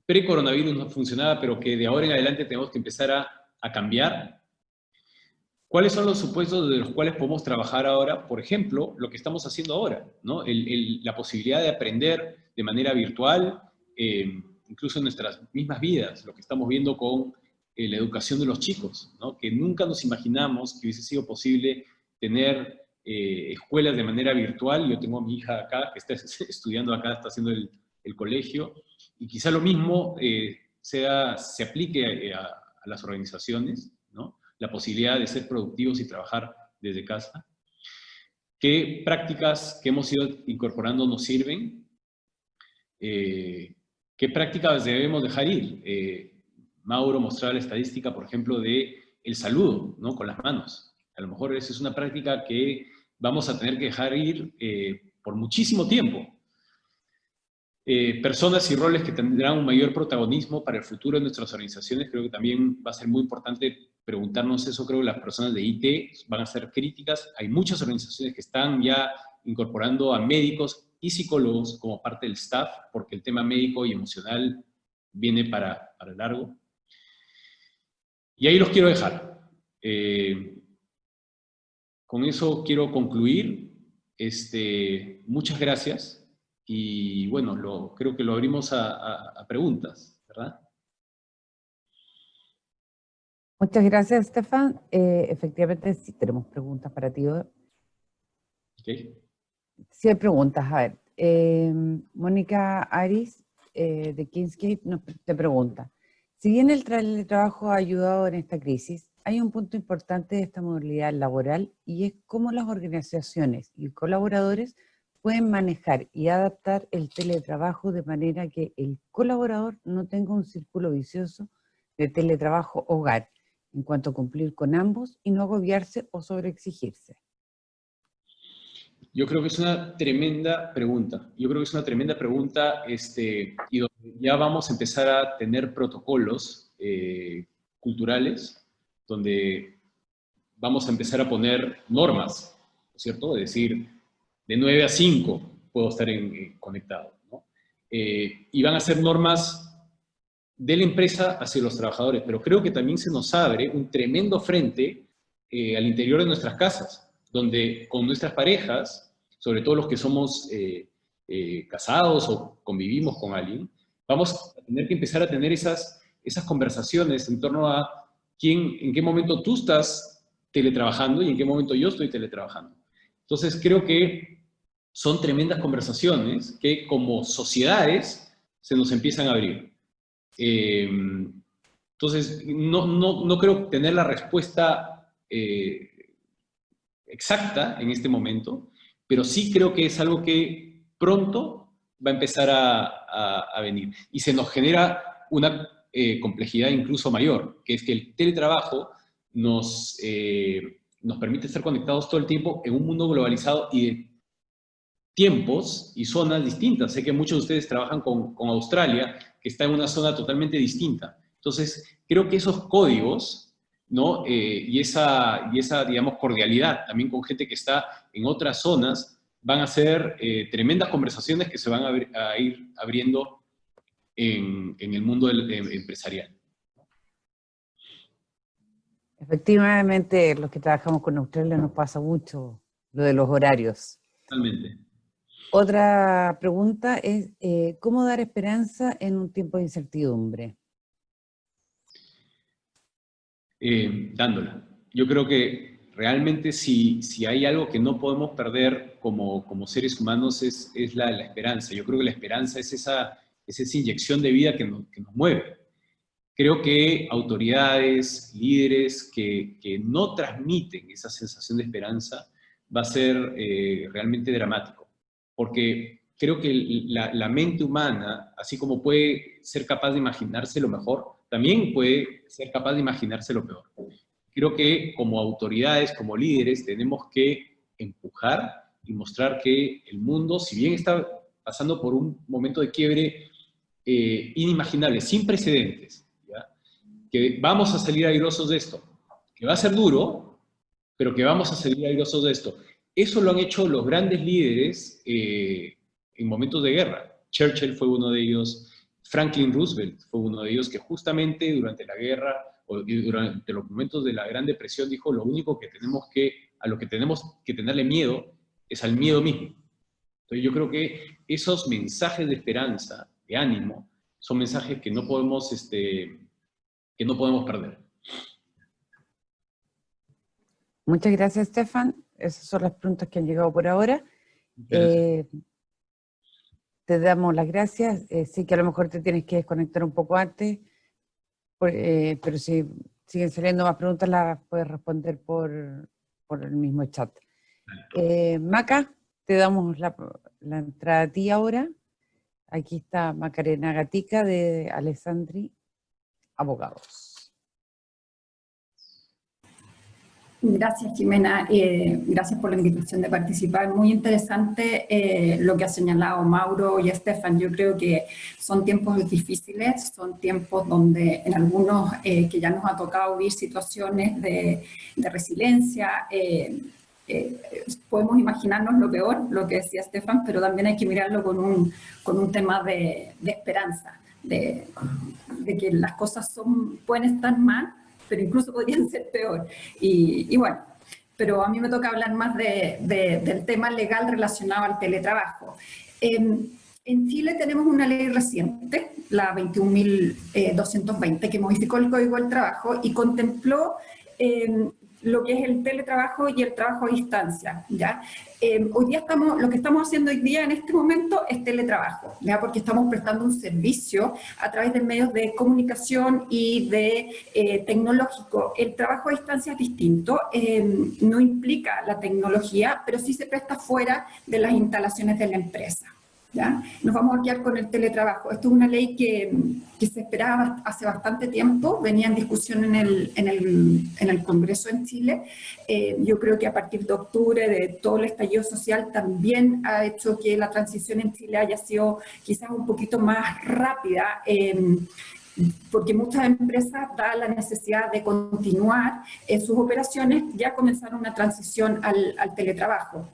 pre-coronavirus no funcionaba, pero que de ahora en adelante tenemos que empezar a cambiar. ¿Cuáles son los supuestos de los cuales podemos trabajar ahora? Por ejemplo, lo que estamos haciendo ahora, ¿no? La posibilidad de aprender de manera virtual, incluso en nuestras mismas vidas, lo que estamos viendo con la educación de los chicos, ¿no? Que nunca nos imaginamos que hubiese sido posible tener escuelas de manera virtual. Yo tengo a mi hija acá, que está estudiando acá, está haciendo el colegio, y quizá lo mismo se aplique a las organizaciones, ¿no? La posibilidad de ser productivos y trabajar desde casa. ¿Qué prácticas que hemos ido incorporando nos sirven? ¿Qué prácticas debemos dejar ir? Mauro mostraba la estadística, por ejemplo, de el saludo, ¿no? Con las manos. A lo mejor esa es una práctica que vamos a tener que dejar ir por muchísimo tiempo. personas y roles que tendrán un mayor protagonismo para el futuro de nuestras organizaciones. Creo que también va a ser muy importante preguntarnos eso. Creo que las personas de IT van a ser críticas. Hay muchas organizaciones que están ya incorporando a médicos y psicólogos como parte del staff, porque el tema médico y emocional viene para largo. Y ahí los quiero dejar. Con eso quiero concluir. Muchas gracias. Y bueno, creo que lo abrimos a preguntas, ¿verdad? Muchas gracias, Stefan. Efectivamente, sí tenemos preguntas para ti. Okay. Sí hay preguntas. A ver, Mónica Aris, de Kingsgate, te pregunta, si bien el teletrabajo ha ayudado en esta crisis, hay un punto importante de esta movilidad laboral y es cómo las organizaciones y colaboradores pueden manejar y adaptar el teletrabajo de manera que el colaborador no tenga un círculo vicioso de teletrabajo-hogar, en cuanto a cumplir con ambos y no agobiarse o sobreexigirse. Yo creo que es una tremenda pregunta. Yo creo que es una tremenda pregunta y donde ya vamos a empezar a tener protocolos culturales, donde vamos a empezar a poner normas, ¿no es cierto? Es decir, de 9 a 5 puedo estar conectado, ¿no? Y van a ser normas de la empresa hacia los trabajadores, pero creo que también se nos abre un tremendo frente al interior de nuestras casas, donde con nuestras parejas, sobre todo los que somos casados o convivimos con alguien, vamos a tener que empezar a tener esas conversaciones en torno a en qué momento tú estás teletrabajando y en qué momento yo estoy teletrabajando. Entonces creo que son tremendas conversaciones que como sociedades se nos empiezan a abrir. Entonces, no creo tener la respuesta exacta en este momento, pero sí creo que es algo que pronto va a empezar a venir. Y se nos genera una complejidad incluso mayor, que es que el teletrabajo nos permite estar conectados todo el tiempo en un mundo globalizado y de tiempos y zonas distintas. Sé que muchos de ustedes trabajan con Australia, que está en una zona totalmente distinta. Entonces, creo que esos códigos, ¿no? y esa, digamos, cordialidad también con gente que está en otras zonas, van a ser tremendas conversaciones que se van a ir abriendo en el mundo empresarial. Efectivamente, los que trabajamos con Australia nos pasa mucho lo de los horarios. Totalmente. Otra pregunta es, ¿cómo dar esperanza en un tiempo de incertidumbre? Dándola. Yo creo que realmente si hay algo que no podemos perder como seres humanos es la esperanza. Yo creo que la esperanza es esa inyección de vida que nos mueve. Creo que autoridades, líderes que no transmiten esa sensación de esperanza va a ser realmente dramático. Porque creo que la mente humana, así como puede ser capaz de imaginarse lo mejor, también puede ser capaz de imaginarse lo peor. Creo que como autoridades, como líderes, tenemos que empujar y mostrar que el mundo, si bien está pasando por un momento de quiebre inimaginable, sin precedentes, ¿ya? Que vamos a salir airosos de esto, que va a ser duro, pero que vamos a salir airosos de esto. Eso lo han hecho los grandes líderes en momentos de guerra. Churchill fue uno de ellos, Franklin Roosevelt fue uno de ellos que justamente durante la guerra o durante los momentos de la Gran Depresión dijo, lo único que a lo que tenemos que tenerle miedo es al miedo mismo. Entonces yo creo que esos mensajes de esperanza, de ánimo, son mensajes que no podemos perder. Muchas gracias, Stefan. Esas son las preguntas que han llegado por ahora. Te damos las gracias. Sí que a lo mejor te tienes que desconectar un poco antes, pero si siguen saliendo más preguntas las puedes responder por el mismo chat. Maca, te damos la entrada a ti ahora. Aquí está Macarena Gatica de Alessandri Abogados. Gracias, Jimena. Gracias por la invitación de participar. Muy interesante lo que ha señalado Mauro y Estefan. Yo creo que son tiempos difíciles, son tiempos donde en algunos que ya nos ha tocado vivir situaciones de resiliencia. Podemos imaginarnos lo peor, lo que decía Estefan, pero también hay que mirarlo con un tema de esperanza, de que las cosas pueden estar mal, pero incluso podrían ser peor. Y bueno, pero a mí me toca hablar más del tema legal relacionado al teletrabajo. En Chile tenemos una ley reciente, la 21.220, que modificó el Código del Trabajo y contempló lo que es el teletrabajo y el trabajo a distancia, ¿ya? Hoy día lo que estamos haciendo hoy día en este momento es teletrabajo, ¿ya? Porque estamos prestando un servicio a través de medios de comunicación y de tecnológico. El trabajo a distancia es distinto, no implica la tecnología, pero sí se presta fuera de las instalaciones de la empresa, ¿ya? Nos vamos a quedar con el teletrabajo. Esto es una ley que se esperaba hace bastante tiempo, venía en discusión en el Congreso en Chile. Yo creo que a partir de octubre, de todo el estallido social, también ha hecho que la transición en Chile haya sido quizás un poquito más rápida, porque muchas empresas, dada la necesidad de continuar sus operaciones, ya comenzaron una transición al teletrabajo.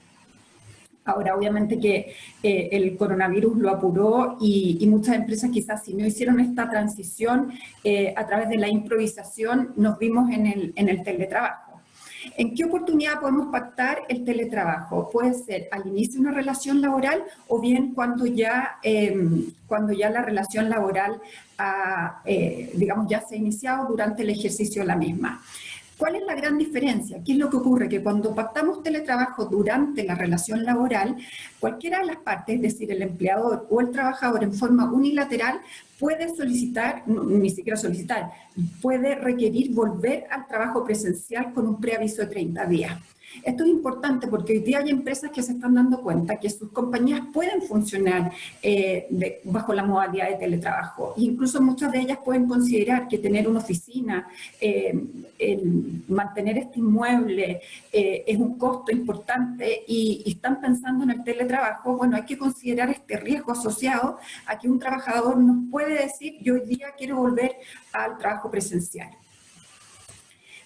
Ahora, obviamente que el coronavirus lo apuró y muchas empresas quizás si no hicieron esta transición a través de la improvisación, nos vimos en el teletrabajo. ¿En qué oportunidad podemos pactar el teletrabajo? Puede ser al inicio de una relación laboral o bien cuando ya la relación laboral digamos, ya se ha iniciado durante el ejercicio de la misma. ¿Cuál es la gran diferencia? ¿Qué es lo que ocurre? Que cuando pactamos teletrabajo durante la relación laboral, cualquiera de las partes, es decir, el empleador o el trabajador en forma unilateral, puede solicitar, ni siquiera solicitar, puede requerir volver al trabajo presencial con un preaviso de 30 días. Esto es importante porque hoy día hay empresas que se están dando cuenta que sus compañías pueden funcionar bajo la modalidad de teletrabajo. Incluso muchas de ellas pueden considerar que tener una oficina, mantener este inmueble es un costo importante y están pensando en el teletrabajo. Bueno, hay que considerar este riesgo asociado a que un trabajador nos puede decir: yo hoy día quiero volver al trabajo presencial.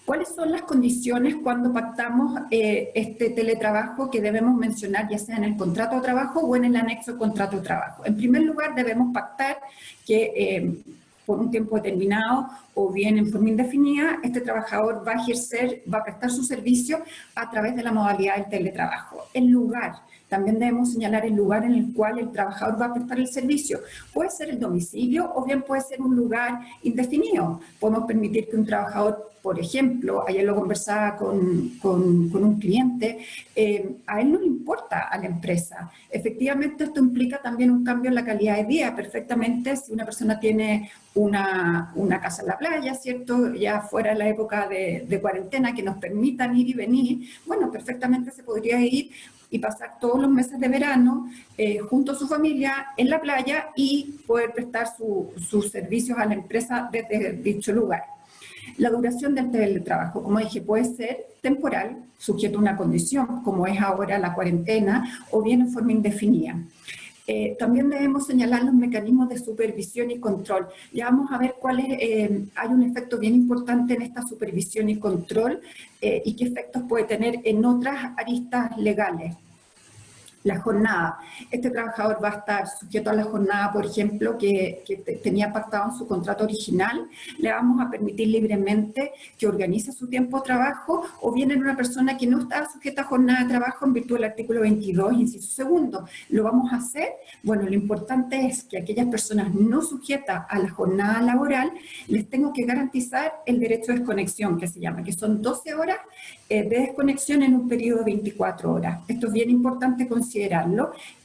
¿Cuáles son las condiciones cuando pactamos este teletrabajo que debemos mencionar, ya sea en el contrato de trabajo o en el anexo contrato de trabajo? En primer lugar, debemos pactar que por un tiempo determinado o bien en forma indefinida, este trabajador va a prestar su servicio a través de la modalidad del teletrabajo. El lugar, también debemos señalar el lugar en el cual el trabajador va a prestar el servicio. Puede ser el domicilio o bien puede ser un lugar indefinido. Podemos permitir que un trabajador, por ejemplo, ayer lo conversaba con un cliente, a él no le importa a la empresa. Efectivamente, esto implica también un cambio en la calidad de vida. Perfectamente, si una persona tiene una casa en la playa, ¿cierto? Ya fuera de la época de cuarentena, que nos permitan ir y venir, bueno, perfectamente se podría ir y pasar todos los meses de verano junto a su familia en la playa y poder prestar sus servicios a la empresa desde dicho lugar. La duración del teletrabajo, como dije, puede ser temporal, sujeto a una condición, como es ahora la cuarentena, o bien en forma indefinida. También debemos señalar los mecanismos de supervisión y control. Ya vamos a ver hay un efecto bien importante en esta supervisión y control y qué efectos puede tener en otras aristas legales. La jornada. Este trabajador va a estar sujeto a la jornada, por ejemplo, que tenía pactado en su contrato original. Le vamos a permitir libremente que organice su tiempo de trabajo, o bien en una persona que no está sujeta a jornada de trabajo en virtud del artículo 22, inciso segundo. ¿Lo vamos a hacer? Bueno, lo importante es que aquellas personas no sujetas a la jornada laboral les tengo que garantizar el derecho de desconexión, que se llama, que son 12 horas de desconexión en un periodo de 24 horas. Esto es bien importante considerarlo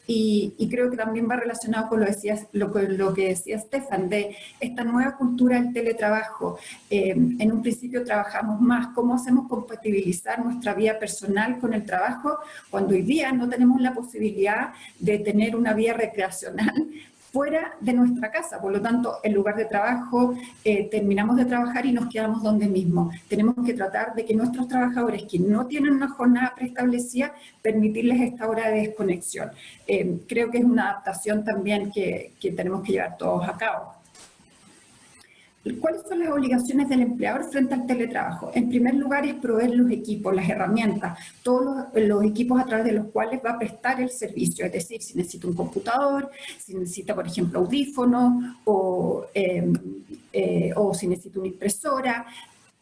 y creo que también va relacionado con lo que decía Estefan, de esta nueva cultura del teletrabajo. En un principio trabajamos más, ¿cómo hacemos compatibilizar nuestra vida personal con el trabajo cuando hoy día no tenemos la posibilidad de tener una vida recreacional fuera de nuestra casa. Por lo tanto, el lugar de trabajo, terminamos de trabajar y nos quedamos donde mismo. Tenemos que tratar de que nuestros trabajadores que no tienen una jornada preestablecida, permitirles esta hora de desconexión. Creo que es una adaptación también que tenemos que llevar todos a cabo. ¿Cuáles son las obligaciones del empleador frente al teletrabajo? En primer lugar es proveer los equipos, las herramientas, todos los equipos a través de los cuales va a prestar el servicio, es decir, si necesita un computador, si necesita, por ejemplo, audífonos o si necesita una impresora.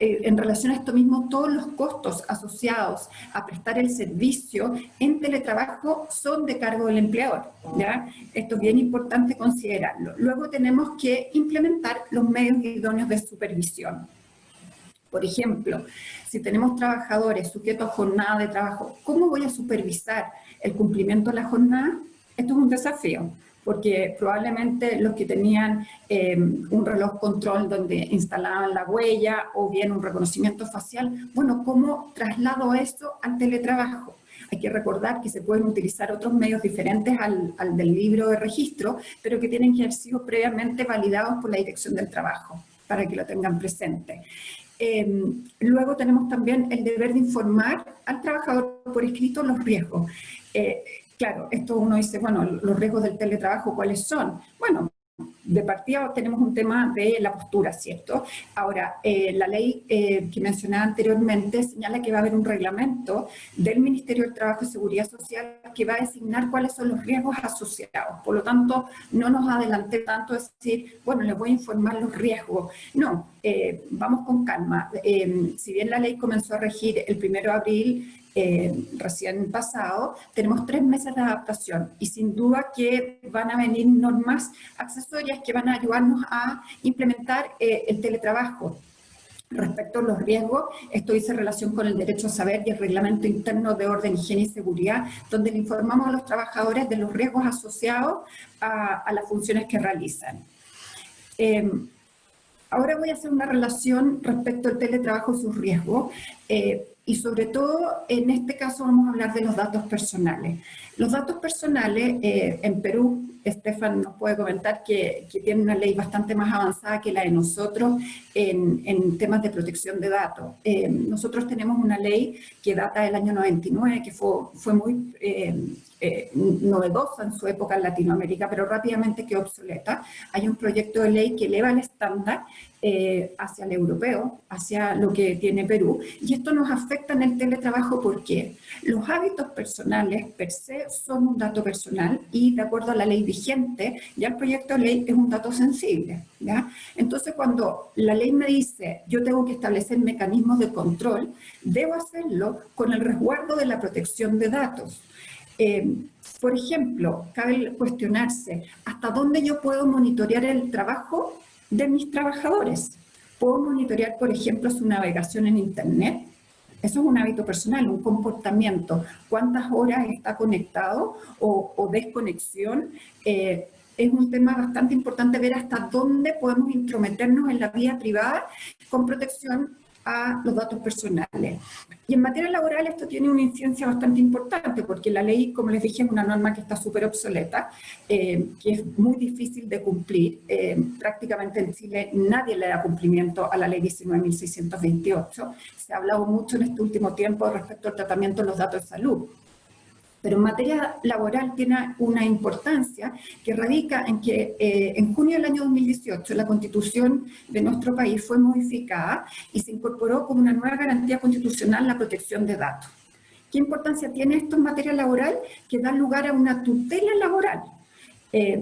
En relación a esto mismo, todos los costos asociados a prestar el servicio en teletrabajo son de cargo del empleador, ¿ya? Esto es bien importante considerarlo. Luego tenemos que implementar los medios idóneos de supervisión. Por ejemplo, si tenemos trabajadores sujetos a jornada de trabajo, ¿cómo voy a supervisar el cumplimiento de la jornada? Esto es un desafío, porque probablemente los que tenían un reloj control donde instalaban la huella o bien un reconocimiento facial, bueno, ¿cómo traslado eso al teletrabajo? Hay que recordar que se pueden utilizar otros medios diferentes al del libro de registro, pero que tienen que haber sido previamente validados por la Dirección del Trabajo, para que lo tengan presente. Luego tenemos también el deber de informar al trabajador por escrito los riesgos. Claro, esto uno dice, bueno, los riesgos del teletrabajo, ¿cuáles son? Bueno, de partida tenemos un tema de la postura, ¿cierto? Ahora, la ley que mencionaba anteriormente señala que va a haber un reglamento del Ministerio del Trabajo y Seguridad Social que va a designar cuáles son los riesgos asociados. Por lo tanto, no nos adelante tanto a decir, bueno, les voy a informar los riesgos. No, vamos con calma. Si bien la ley comenzó a regir el 1 de abril, recién pasado, tenemos 3 meses de adaptación y sin duda que van a venir normas accesorias que van a ayudarnos a implementar el teletrabajo. Respecto a los riesgos, esto dice relación con el derecho a saber y el reglamento interno de orden, higiene y seguridad, donde le informamos a los trabajadores de los riesgos asociados a las funciones que realizan. Ahora voy a hacer una relación respecto al teletrabajo y sus riesgos. Y sobre todo, en este caso vamos a hablar de los datos personales. Los datos personales, en Perú, Estefan nos puede comentar que tiene una ley bastante más avanzada que la de nosotros en temas de protección de datos. Nosotros tenemos una ley que data del año 99, que fue muy novedosa en su época en Latinoamérica, pero rápidamente quedó obsoleta. Hay un proyecto de ley que eleva el estándar hacia el europeo, hacia lo que tiene Perú, y esto nos afecta en el teletrabajo porque los hábitos personales per se son un dato personal y de acuerdo a la ley vigente, ya el proyecto de ley es un dato sensible, ¿ya? Entonces cuando la ley me dice yo tengo que establecer mecanismos de control, debo hacerlo con el resguardo de la protección de datos. Por ejemplo, cabe cuestionarse hasta dónde yo puedo monitorear el trabajo de mis trabajadores. Puedo monitorear, por ejemplo, su navegación en Internet. Eso es un hábito personal, un comportamiento. ¿Cuántas horas está conectado o desconexión? Es un tema bastante importante ver hasta dónde podemos intrometernos en la vida privada con protección a los datos personales. Y en materia laboral esto tiene una incidencia bastante importante porque la ley, como les dije, es una norma que está súper obsoleta, que es muy difícil de cumplir. Prácticamente en Chile nadie le da cumplimiento a la ley 19.628. Se ha hablado mucho en este último tiempo respecto al tratamiento de los datos de salud. Pero en materia laboral tiene una importancia que radica en que en junio del año 2018 la Constitución de nuestro país fue modificada y se incorporó como una nueva garantía constitucional la protección de datos. ¿Qué importancia tiene esto en materia laboral? Que da lugar a una tutela laboral.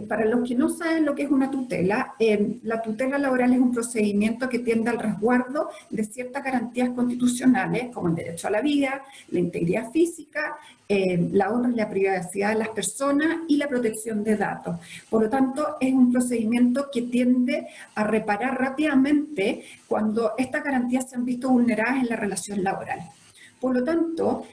Para los que no saben lo que es una tutela, la tutela laboral es un procedimiento que tiende al resguardo de ciertas garantías constitucionales, como el derecho a la vida, la integridad física, la honra y la privacidad de las personas y la protección de datos. Por lo tanto, es un procedimiento que tiende a reparar rápidamente cuando estas garantías se han visto vulneradas en la relación laboral. Por lo tanto,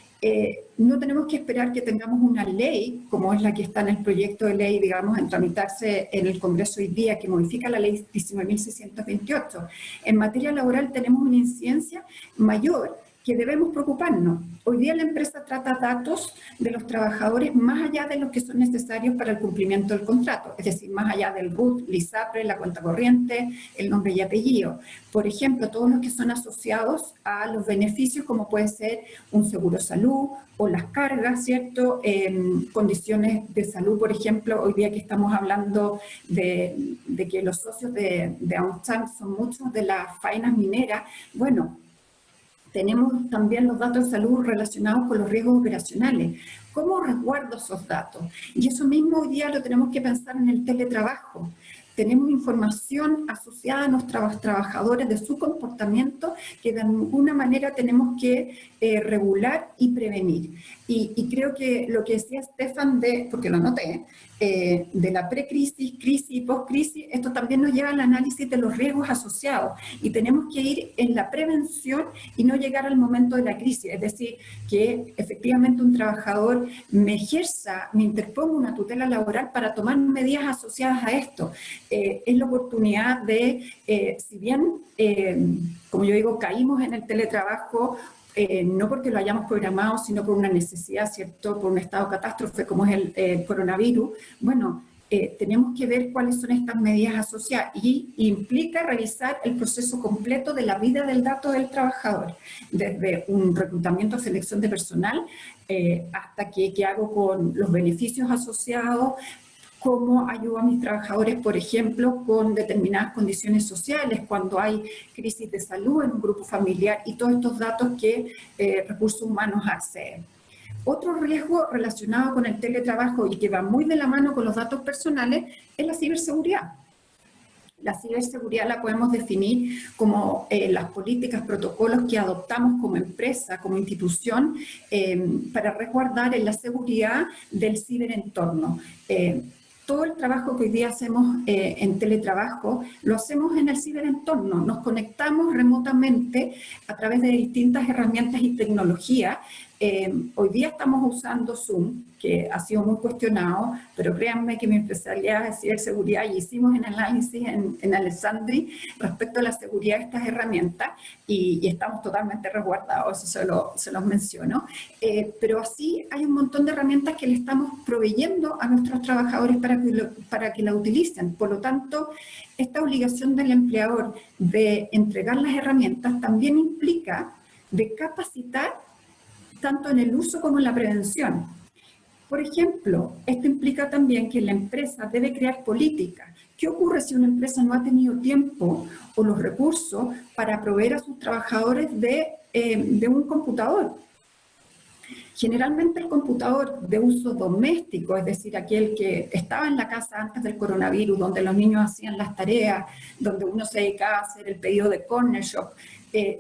no tenemos que esperar que tengamos una ley, como es la que está en el proyecto de ley, digamos, en tramitarse en el Congreso hoy día, que modifica la ley 19.628. En materia laboral tenemos una incidencia mayor que debemos preocuparnos. Hoy día la empresa trata datos de los trabajadores más allá de los que son necesarios para el cumplimiento del contrato, es decir, más allá del RUT, l'ISAPRE, la cuenta corriente, el nombre y apellido. Por ejemplo, todos los que son asociados a los beneficios, como puede ser un seguro salud o las cargas, ¿cierto? Condiciones de salud, por ejemplo, hoy día que estamos hablando de que los socios de Aung San son muchos de las faenas mineras, bueno, tenemos también los datos de salud relacionados con los riesgos operacionales. ¿Cómo resguardo esos datos? Y eso mismo hoy día lo tenemos que pensar en el teletrabajo. Tenemos información asociada a nuestros trabajadores de su comportamiento que de alguna manera tenemos que regular y prevenir. Y creo que lo que decía Stefan, porque lo anoté, de la precrisis, crisis y postcrisis, esto también nos lleva al análisis de los riesgos asociados y tenemos que ir en la prevención y no llegar al momento de la crisis, es decir, que efectivamente un trabajador me interponga una tutela laboral para tomar medidas asociadas a esto. Es la oportunidad de, si bien, como yo digo, caímos en el teletrabajo, no porque lo hayamos programado, sino por una necesidad, ¿cierto? Por un estado de catástrofe como es el coronavirus. Bueno, tenemos que ver cuáles son estas medidas asociadas y implica revisar el proceso completo de la vida del dato del trabajador, desde un reclutamiento, selección de personal, hasta qué hago con los beneficios asociados, cómo ayudo a mis trabajadores, por ejemplo, con determinadas condiciones sociales, cuando hay crisis de salud en un grupo familiar y todos estos datos que recursos humanos acceden. Otro riesgo relacionado con el teletrabajo y que va muy de la mano con los datos personales es la ciberseguridad. La ciberseguridad la podemos definir como las políticas, protocolos que adoptamos como empresa, como institución, para resguardar en la seguridad del ciberentorno. Todo el trabajo que hoy día hacemos en teletrabajo, lo hacemos en el ciberentorno. Nos conectamos remotamente a través de distintas herramientas y tecnologías. Hoy día estamos usando Zoom, que ha sido muy cuestionado, pero créanme que mi especialidad es ciberseguridad y hicimos un análisis en Alessandri respecto a la seguridad de estas herramientas y estamos totalmente resguardados, eso se los menciono. Pero así hay un montón de herramientas que le estamos proveyendo a nuestros trabajadores para que la utilicen. Por lo tanto, esta obligación del empleador de entregar las herramientas también implica de capacitar tanto en el uso como en la prevención. Por ejemplo, esto implica también que la empresa debe crear políticas. ¿Qué ocurre si una empresa no ha tenido tiempo o los recursos para proveer a sus trabajadores de un computador? Generalmente el computador de uso doméstico, es decir, aquel que estaba en la casa antes del coronavirus, donde los niños hacían las tareas, donde uno se dedicaba a hacer el pedido de corner shop,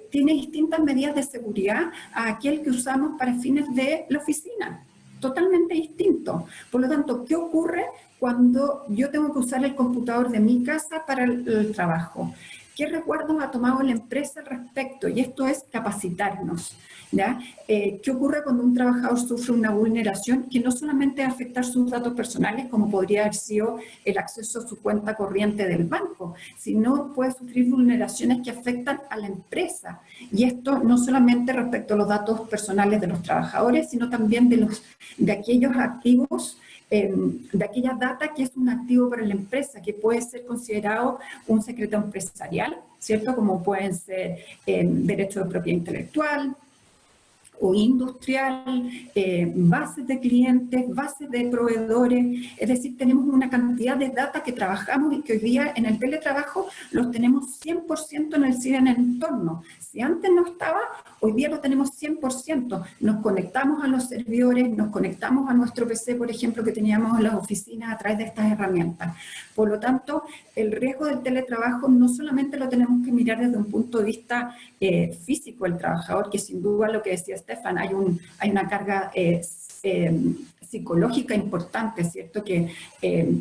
tiene distintas medidas de seguridad a aquel que usamos para fines de la oficina. Totalmente distinto. Por lo tanto, ¿qué ocurre cuando yo tengo que usar el computador de mi casa para el trabajo? ¿Qué resguardos ha tomado la empresa al respecto? Y esto es capacitarnos, ¿ya? ¿Qué ocurre cuando un trabajador sufre una vulneración que no solamente va a afectar sus datos personales, como podría haber sido el acceso a su cuenta corriente del banco, sino puede sufrir vulneraciones que afectan a la empresa? Y esto no solamente respecto a los datos personales de los trabajadores, sino también de aquellos activos, de aquella data que es un activo para la empresa, que puede ser considerado un secreto empresarial, ¿cierto? Como pueden ser derechos de propiedad intelectual o industrial, bases de clientes, bases de proveedores. Es decir, tenemos una cantidad de data que trabajamos y que hoy día en el teletrabajo los tenemos 100% en el ciberentorno. Si antes no estaba, hoy día lo tenemos 100%. Nos conectamos a los servidores, nos conectamos a nuestro PC, por ejemplo, que teníamos en las oficinas a través de estas herramientas. Por lo tanto, el riesgo del teletrabajo no solamente lo tenemos que mirar desde un punto de vista físico del trabajador, que sin duda lo que decía Stefan, hay una carga psicológica importante, ¿cierto? Que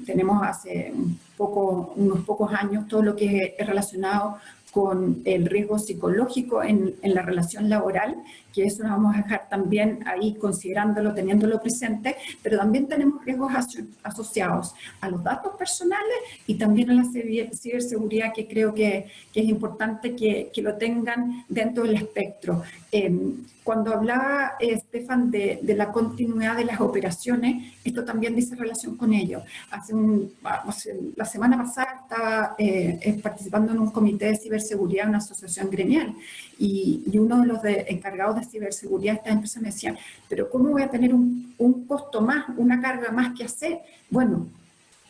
tenemos hace unos pocos años todo lo que es relacionado con el riesgo psicológico en la relación laboral, que eso lo vamos a dejar también ahí considerándolo, teniéndolo presente, pero también tenemos riesgos asociados a los datos personales y también a la ciberseguridad, que creo que es importante que lo tengan dentro del espectro. Cuando hablaba Stefan de la continuidad de las operaciones, esto también dice relación con ello. La semana pasada estaba participando en un comité de ciberseguridad en una asociación gremial y uno de los encargados de ciberseguridad de esta empresa me decía, pero ¿cómo voy a tener un costo más, una carga más que hacer? Bueno,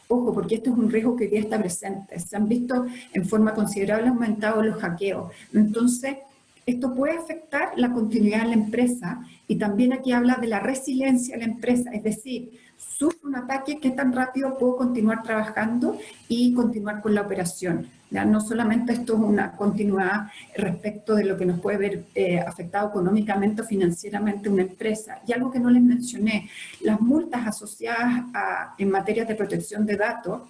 ojo, porque esto es un riesgo que ya está presente. Se han visto en forma considerable aumentados los hackeos. Entonces, esto puede afectar la continuidad de la empresa y también aquí habla de la resiliencia de la empresa, es decir, sufre un ataque, ¿qué tan rápido puedo continuar trabajando y continuar con la operación? ¿Ya? No solamente esto es una continuidad respecto de lo que nos puede ver afectado económicamente o financieramente una empresa. Y algo que no les mencioné, las multas asociadas en materia de protección de datos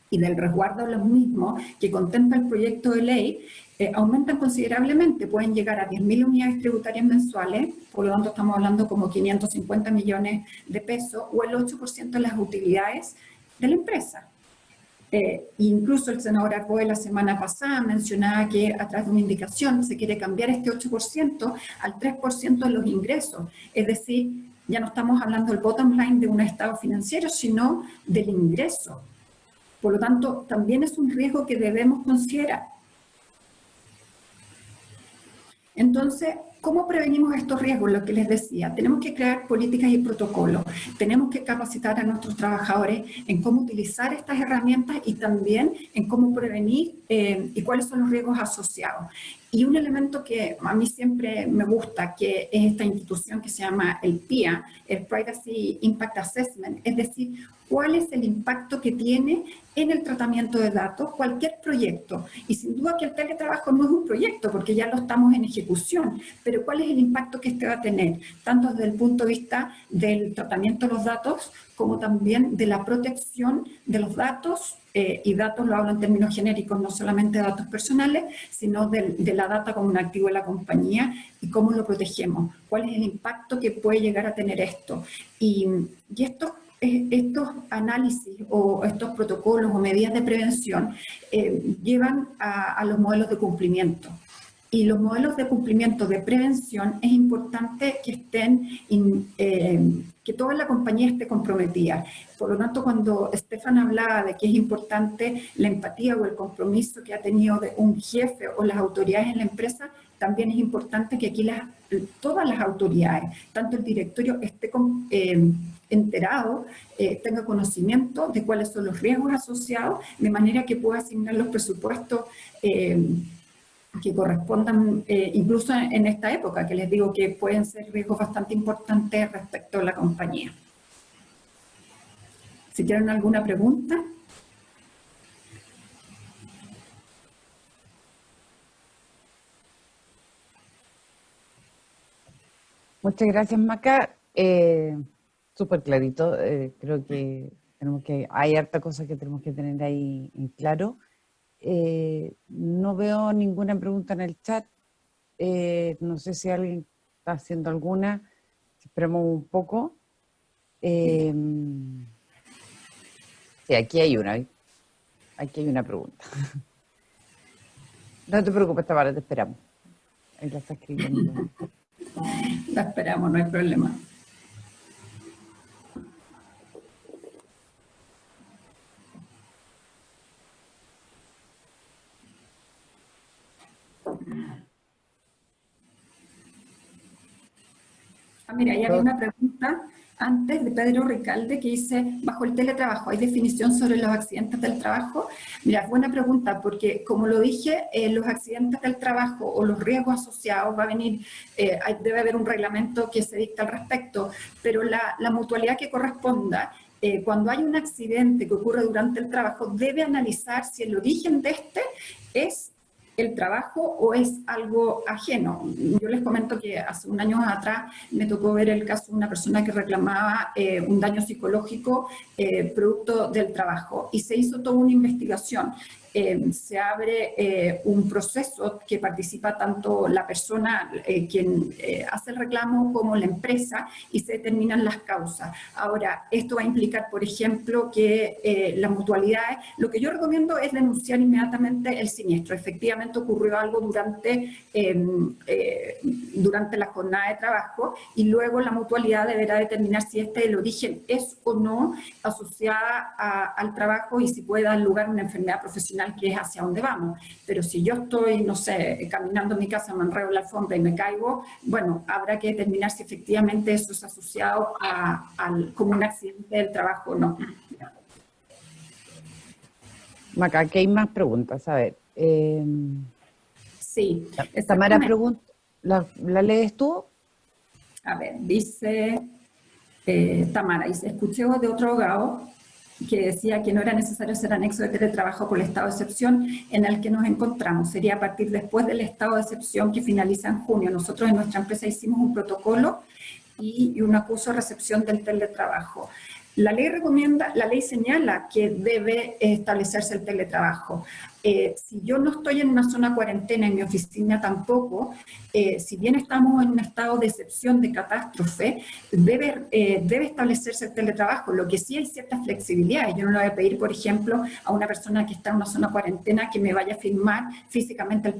y del resguardo de los mismos que contempla el proyecto de ley, aumentan considerablemente, pueden llegar a 10.000 unidades tributarias mensuales, por lo tanto estamos hablando como 550 millones de pesos, o el 8% de las utilidades de la empresa. Incluso el senador Arboe la semana pasada mencionaba que a través de una indicación se quiere cambiar este 8% al 3% de los ingresos, es decir, ya no estamos hablando del bottom line de un estado financiero, sino del ingreso. Por lo tanto, también es un riesgo que debemos considerar. Entonces, ¿cómo prevenimos estos riesgos? Lo que les decía, tenemos que crear políticas y protocolos, tenemos que capacitar a nuestros trabajadores en cómo utilizar estas herramientas y también en cómo prevenir y cuáles son los riesgos asociados. Y un elemento que a mí siempre me gusta, que es esta institución que se llama el PIA, el Privacy Impact Assessment, es decir, cuál es el impacto que tiene en el tratamiento de datos cualquier proyecto. Y sin duda que el teletrabajo no es un proyecto, porque ya lo estamos en ejecución, pero cuál es el impacto que este va a tener, tanto desde el punto de vista del tratamiento de los datos, como también de la protección de los datos, y datos lo hablo en términos genéricos, no solamente datos personales, sino de la data como un activo de la compañía y cómo lo protegemos, cuál es el impacto que puede llegar a tener esto. Y estos análisis o estos protocolos o medidas de prevención llevan a los modelos de cumplimiento. Y los modelos de cumplimiento de prevención es importante que estén, que toda la compañía esté comprometida. Por lo tanto, cuando Stefan hablaba de que es importante la empatía o el compromiso que ha tenido de un jefe o las autoridades en la empresa, también es importante que aquí todas las autoridades, tanto el directorio esté enterado, tenga conocimiento de cuáles son los riesgos asociados, de manera que pueda asignar los presupuestos que correspondan, incluso en esta época, que les digo que pueden ser riesgos bastante importantes respecto a la compañía. Si tienen alguna pregunta. Muchas gracias, Maca. Súper clarito. Creo que hay harta cosa que tenemos que tener ahí en claro. No veo ninguna pregunta en el chat. No sé si alguien está haciendo alguna. Esperemos un poco. Sí, aquí hay una. Aquí hay una pregunta. No te preocupes, Tamara, te esperamos. Ahí la está escribiendo. La esperamos, no hay problema. Mira, ahí había una pregunta antes de Pedro Ricalde que dice, bajo el teletrabajo, ¿hay definición sobre los accidentes del trabajo? Mira, buena pregunta, porque como lo dije, los accidentes del trabajo o los riesgos asociados va a venir, debe haber un reglamento que se dicta al respecto, pero la mutualidad que corresponda, cuando hay un accidente que ocurre durante el trabajo, debe analizar si el origen de este es el trabajo o es algo ajeno. Yo les comento que hace un año atrás me tocó ver el caso de una persona que reclamaba un daño psicológico producto del trabajo y se hizo toda una investigación. se abre un proceso que participa tanto la persona quien hace el reclamo como la empresa y se determinan las causas. Ahora, esto va a implicar, por ejemplo, que las mutualidades, lo que yo recomiendo es denunciar inmediatamente el siniestro. Efectivamente ocurrió algo durante la jornada de trabajo y luego la mutualidad deberá determinar si el origen es o no asociada al trabajo y si puede dar lugar a una enfermedad profesional, que es hacia donde vamos. Pero si yo estoy, no sé, caminando en mi casa, me enredo en la alfombra y me caigo, bueno, habrá que determinar si efectivamente eso es asociado como un accidente del trabajo o no. Maca, aquí hay más preguntas. A ver. Sí. Tamara pregunta, ¿la lees tú? A ver, dice Tamara, dice, escuché de otro abogado que decía que no era necesario hacer anexo de teletrabajo por el estado de excepción en el que nos encontramos. Sería a partir después del estado de excepción que finaliza en junio. Nosotros en nuestra empresa hicimos un protocolo y un acuso de recepción del teletrabajo. La ley señala que debe establecerse el teletrabajo. Si yo no estoy en una zona cuarentena, en mi oficina tampoco, si bien estamos en un estado de excepción, de catástrofe, debe establecerse el teletrabajo. Lo que sí hay cierta flexibilidad. Yo no le voy a pedir, por ejemplo, a una persona que está en una zona cuarentena que me vaya a firmar físicamente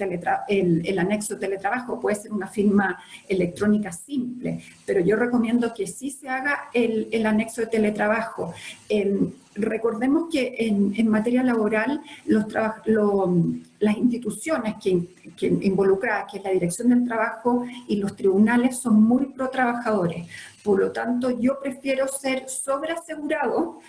el anexo de teletrabajo. Puede ser una firma electrónica simple, pero yo recomiendo que sí se haga el anexo de teletrabajo. Recordemos que en materia laboral las instituciones que involucradas, que es la Dirección del Trabajo y los tribunales, son muy pro trabajadores. Por lo tanto, yo prefiero ser sobreasegurado,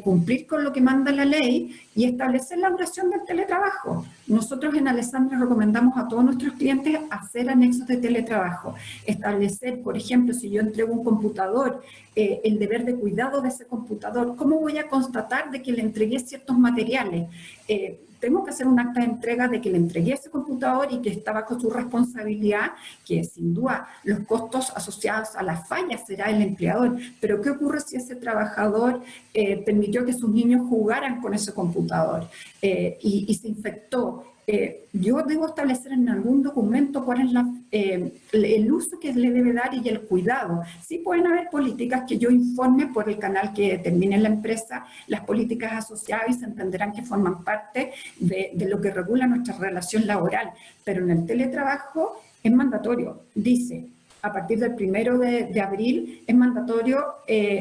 cumplir con lo que manda la ley y establecer la duración del teletrabajo. Nosotros en Alessandra recomendamos a todos nuestros clientes hacer anexos de teletrabajo. Establecer, por ejemplo, si yo entrego un computador, el deber de cuidado de ese computador. ¿Cómo voy a constatar de que le entregué ciertos materiales? Tengo que hacer un acta de entrega de que le entregué ese computador y que está bajo su responsabilidad, que sin duda los costos asociados a las fallas será el empleador. Pero ¿qué ocurre si ese trabajador permitió que sus niños jugaran con ese computador y se infectó? Yo debo establecer en algún documento cuál es el uso que le debe dar y el cuidado. Sí pueden haber políticas que yo informe por el canal que determine la empresa, las políticas asociadas, y se entenderán que forman parte de lo que regula nuestra relación laboral. Pero en el teletrabajo es mandatorio. Dice, a partir del 1 de abril es mandatorio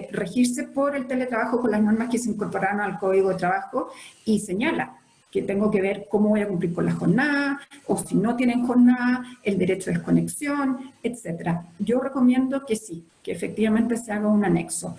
regirse por el teletrabajo con las normas que se incorporaron al Código de Trabajo y señala que tengo que ver cómo voy a cumplir con la jornada, o si no tienen jornada, el derecho de desconexión, etc. Yo recomiendo que sí, que efectivamente se haga un anexo.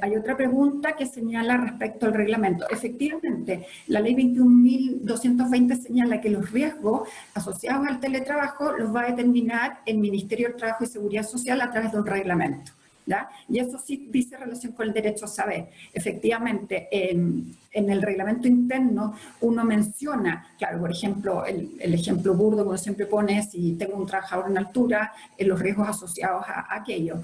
Hay otra pregunta que señala respecto al reglamento. Efectivamente, la ley 21.220 señala que los riesgos asociados al teletrabajo los va a determinar el Ministerio del Trabajo y Seguridad Social a través de un reglamento, ¿ya? Y eso sí dice relación con el derecho a saber. Efectivamente, en el reglamento interno uno menciona, claro, por ejemplo, el ejemplo burdo que uno siempre pone, si tengo un trabajador en altura, los riesgos asociados a aquello.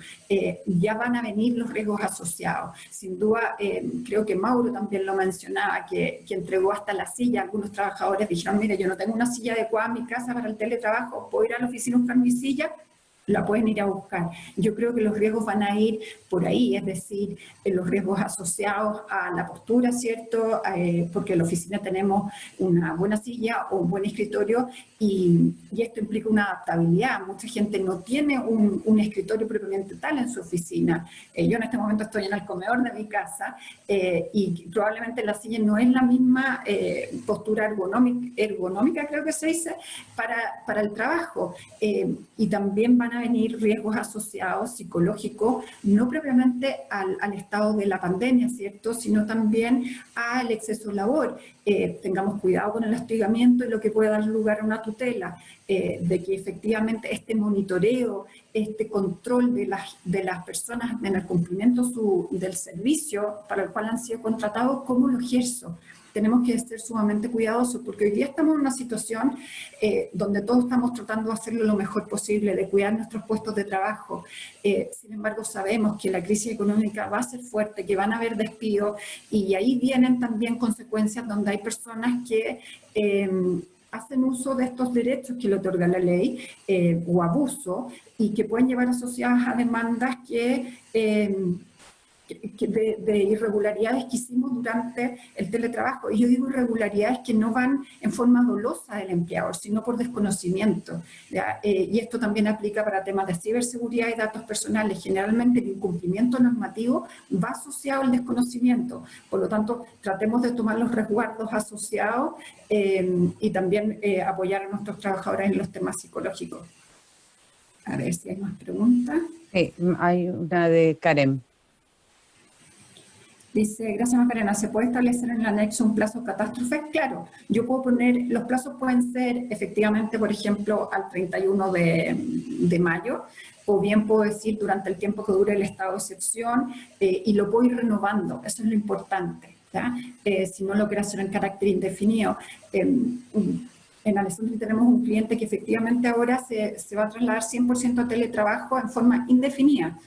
Ya van a venir los riesgos asociados. Sin duda, creo que Mauro también lo mencionaba, que entregó hasta la silla. Algunos trabajadores dijeron, mire, yo no tengo una silla adecuada en mi casa para el teletrabajo, ¿puedo ir a la oficina a buscar mi silla? La pueden ir a buscar. Yo creo que los riesgos van a ir por ahí, es decir, los riesgos asociados a la postura, ¿cierto? Porque en la oficina tenemos una buena silla o un buen escritorio y esto implica una adaptabilidad. Mucha gente no tiene un escritorio propiamente tal en su oficina. Yo en este momento estoy en el comedor de mi casa y probablemente la silla no es la misma postura ergonómica, creo que se dice, para el trabajo. Y también van a venir riesgos asociados psicológicos, no propiamente al estado de la pandemia, ¿cierto?, sino también al exceso de labor. Tengamos cuidado con el hostigamiento y lo que puede dar lugar a una tutela, de que efectivamente este monitoreo, este control de las personas en el cumplimiento del servicio para el cual han sido contratados, ¿cómo lo ejerzo? tenemos que ser sumamente cuidadosos, porque hoy día estamos en una situación donde todos estamos tratando de hacerlo lo mejor posible, de cuidar nuestros puestos de trabajo. Sin embargo, sabemos que la crisis económica va a ser fuerte, que van a haber despidos, y ahí vienen también consecuencias donde hay personas que hacen uso de estos derechos que le otorga la ley o abuso, y que pueden llevar asociadas a demandas de irregularidades que hicimos durante el teletrabajo. Y yo digo irregularidades que no van en forma dolosa del empleador, sino por desconocimiento, ¿ya? Y esto también aplica para temas de ciberseguridad y datos personales. Generalmente el incumplimiento normativo va asociado al desconocimiento. Por lo tanto, tratemos de tomar los resguardos asociados y también apoyar a nuestros trabajadores en los temas psicológicos. A ver si hay más preguntas. Sí, hay una de Karen. Dice, gracias Macarena, ¿se puede establecer en el anexo un plazo catástrofe? Claro, yo puedo poner, los plazos pueden ser efectivamente, por ejemplo, al 31 de mayo, o bien puedo decir durante el tiempo que dure el estado de excepción, y lo puedo ir renovando, eso es lo importante, ¿ya? Si no lo quiero hacer en carácter indefinido. En Alessandri tenemos un cliente que efectivamente ahora se va a trasladar 100% a teletrabajo en forma indefinida.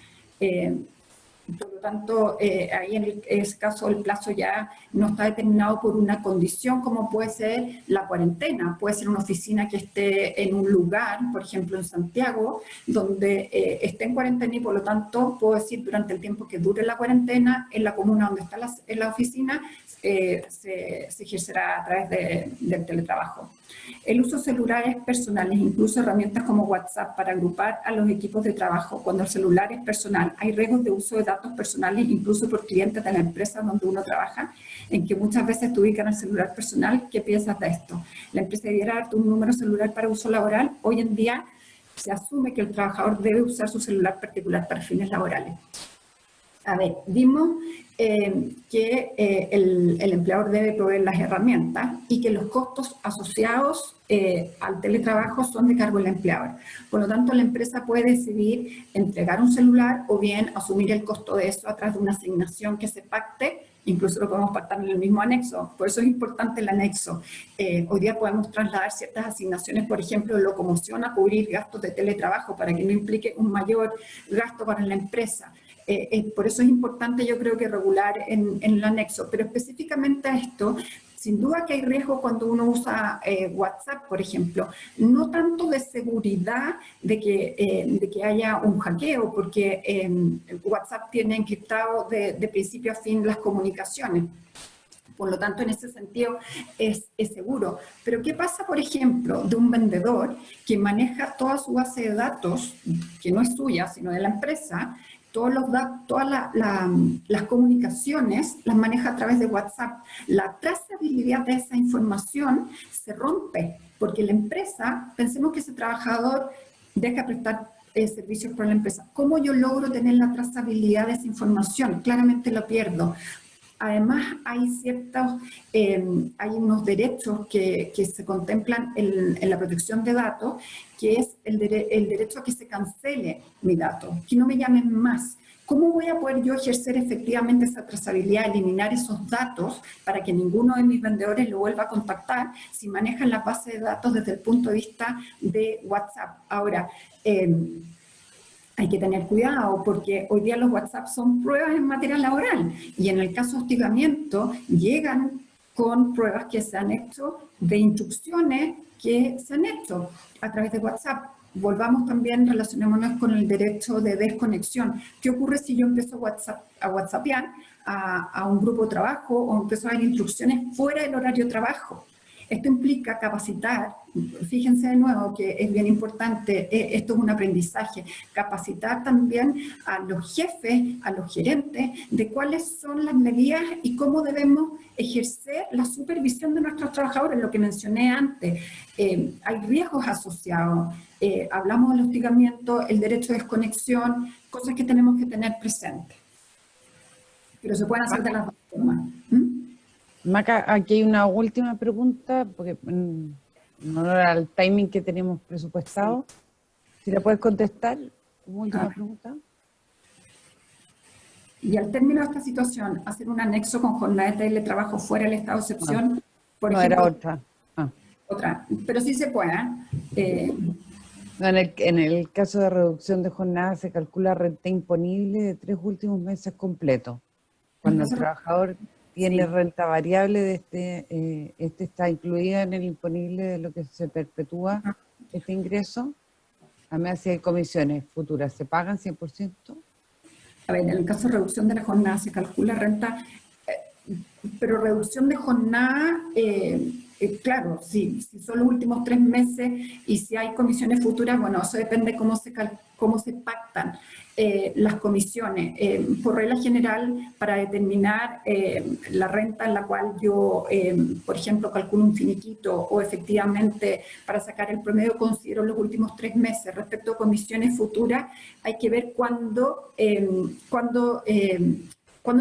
Por lo tanto, ahí en ese caso el plazo ya no está determinado por una condición como puede ser la cuarentena. Puede ser una oficina que esté en un lugar, por ejemplo en Santiago, donde esté en cuarentena, y por lo tanto puedo decir durante el tiempo que dure la cuarentena, en la comuna donde está la oficina, se ejercerá a través del teletrabajo. El uso de celulares personales, incluso herramientas como WhatsApp para agrupar a los equipos de trabajo cuando el celular es personal. Hay riesgos de uso de datos personales incluso por clientes de la empresa donde uno trabaja, en que muchas veces te ubican el celular personal. ¿Qué piensas de esto? La empresa debiera darte un número celular para uso laboral. Hoy en día se asume que el trabajador debe usar su celular particular para fines laborales. A ver, vimos que el empleador debe proveer las herramientas y que los costos asociados al teletrabajo son de cargo del empleador. Por lo tanto, la empresa puede decidir entregar un celular o bien asumir el costo de eso a través de una asignación que se pacte. Incluso lo podemos pactar en el mismo anexo, por eso es importante el anexo. Hoy día podemos trasladar ciertas asignaciones, por ejemplo, de locomoción a cubrir gastos de teletrabajo para que no implique un mayor gasto para la empresa. Por eso es importante, yo creo, que regular en el anexo, pero específicamente a esto, sin duda que hay riesgo cuando uno usa WhatsApp, por ejemplo, no tanto de seguridad de que haya un hackeo, porque WhatsApp tiene encriptado de principio a fin las comunicaciones. Por lo tanto, en ese sentido es seguro. Pero ¿qué pasa, por ejemplo, de un vendedor que maneja toda su base de datos, que no es suya, sino de la empresa? Todas las comunicaciones las maneja a través de WhatsApp. La trazabilidad de esa información se rompe, porque la empresa, pensemos que ese trabajador deja prestar servicios para la empresa. ¿Cómo yo logro tener la trazabilidad de esa información? Claramente lo pierdo. Además, hay unos derechos que se contemplan en la protección de datos, que es el derecho a que se cancele mi dato, que no me llamen más. ¿Cómo voy a poder yo ejercer efectivamente esa trazabilidad, eliminar esos datos para que ninguno de mis vendedores lo vuelva a contactar si manejan la base de datos desde el punto de vista de WhatsApp? Ahora, hay que tener cuidado porque hoy día los WhatsApp son pruebas en materia laboral y en el caso de hostigamiento llegan con pruebas que se han hecho de instrucciones que se han hecho a través de WhatsApp. Volvamos también, relacionémonos con el derecho de desconexión. ¿Qué ocurre si yo empiezo a WhatsAppear a un grupo de trabajo o empiezo a dar instrucciones fuera del horario de trabajo? Esto implica capacitar, fíjense de nuevo que es bien importante, esto es un aprendizaje, capacitar también a los jefes, a los gerentes, de cuáles son las medidas y cómo debemos ejercer la supervisión de nuestros trabajadores, lo que mencioné antes. Hay riesgos asociados, hablamos del hostigamiento, el derecho de desconexión, cosas que tenemos que tener presentes. Pero se pueden hacer de las dos formas. Maca, aquí hay una última pregunta, porque en honor al timing que tenemos presupuestado, si la puedes contestar, como última pregunta. Y al término de esta situación, hacer un anexo con jornada de teletrabajo fuera del estado de excepción, por No, ejemplo, era otra. otra, pero sí se puede. No, en el caso de reducción de jornada se calcula renta imponible de 3 últimos meses completos. Cuando el Entonces, trabajador tiene sí. renta variable, de este está incluida en el imponible de lo que se perpetúa este ingreso. Además, si hay comisiones futuras, ¿se pagan 100%? A ver, en el caso de reducción de la jornada se calcula renta, pero reducción de jornada, claro, si son los últimos 3 meses y si hay comisiones futuras, bueno, eso depende cómo se pactan las comisiones. Por regla general, para determinar la renta en la cual yo, por ejemplo, calculo un finiquito o efectivamente para sacar el promedio considero los últimos 3 meses. Respecto a comisiones futuras, hay que ver cuándo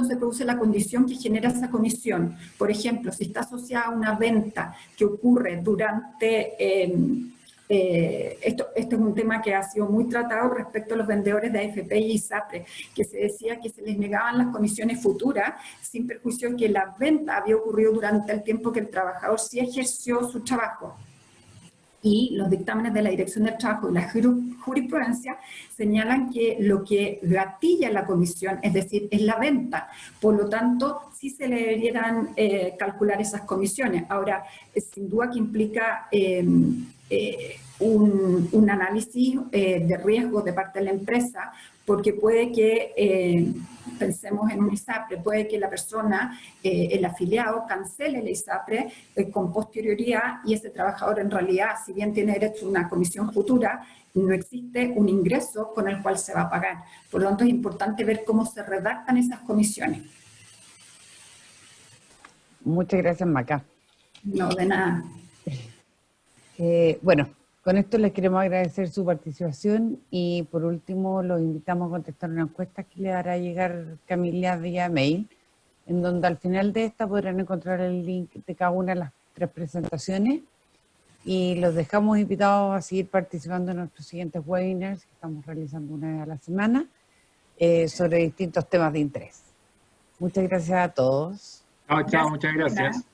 se produce la condición que genera esa comisión. Por ejemplo, si está asociada a una venta que ocurre durante... esto es un tema que ha sido muy tratado respecto a los vendedores de AFP y ISAPRE, que se decía que se les negaban las comisiones futuras sin perjuicio que la venta había ocurrido durante el tiempo que el trabajador sí ejerció su trabajo. Y los dictámenes de la Dirección del Trabajo y la jurisprudencia señalan que lo que gatilla la comisión, es decir, es la venta. Por lo tanto, sí se le deberían calcular esas comisiones. Ahora, sin duda que implica un análisis de riesgo de parte de la empresa, porque puede que, pensemos en un ISAPRE, puede que la persona, el afiliado, cancele el ISAPRE con posterioridad y ese trabajador en realidad, si bien tiene derecho a una comisión futura, no existe un ingreso con el cual se va a pagar. Por lo tanto, es importante ver cómo se redactan esas comisiones. Muchas gracias, Maca. No, de nada. Bueno, con esto les queremos agradecer su participación y por último los invitamos a contestar una encuesta que le hará llegar Camila vía mail, en donde al final de esta podrán encontrar el link de cada una de las 3 presentaciones y los dejamos invitados a seguir participando en nuestros siguientes webinars que estamos realizando una vez a la semana sobre distintos temas de interés. Muchas gracias a todos. Chao, muchas gracias.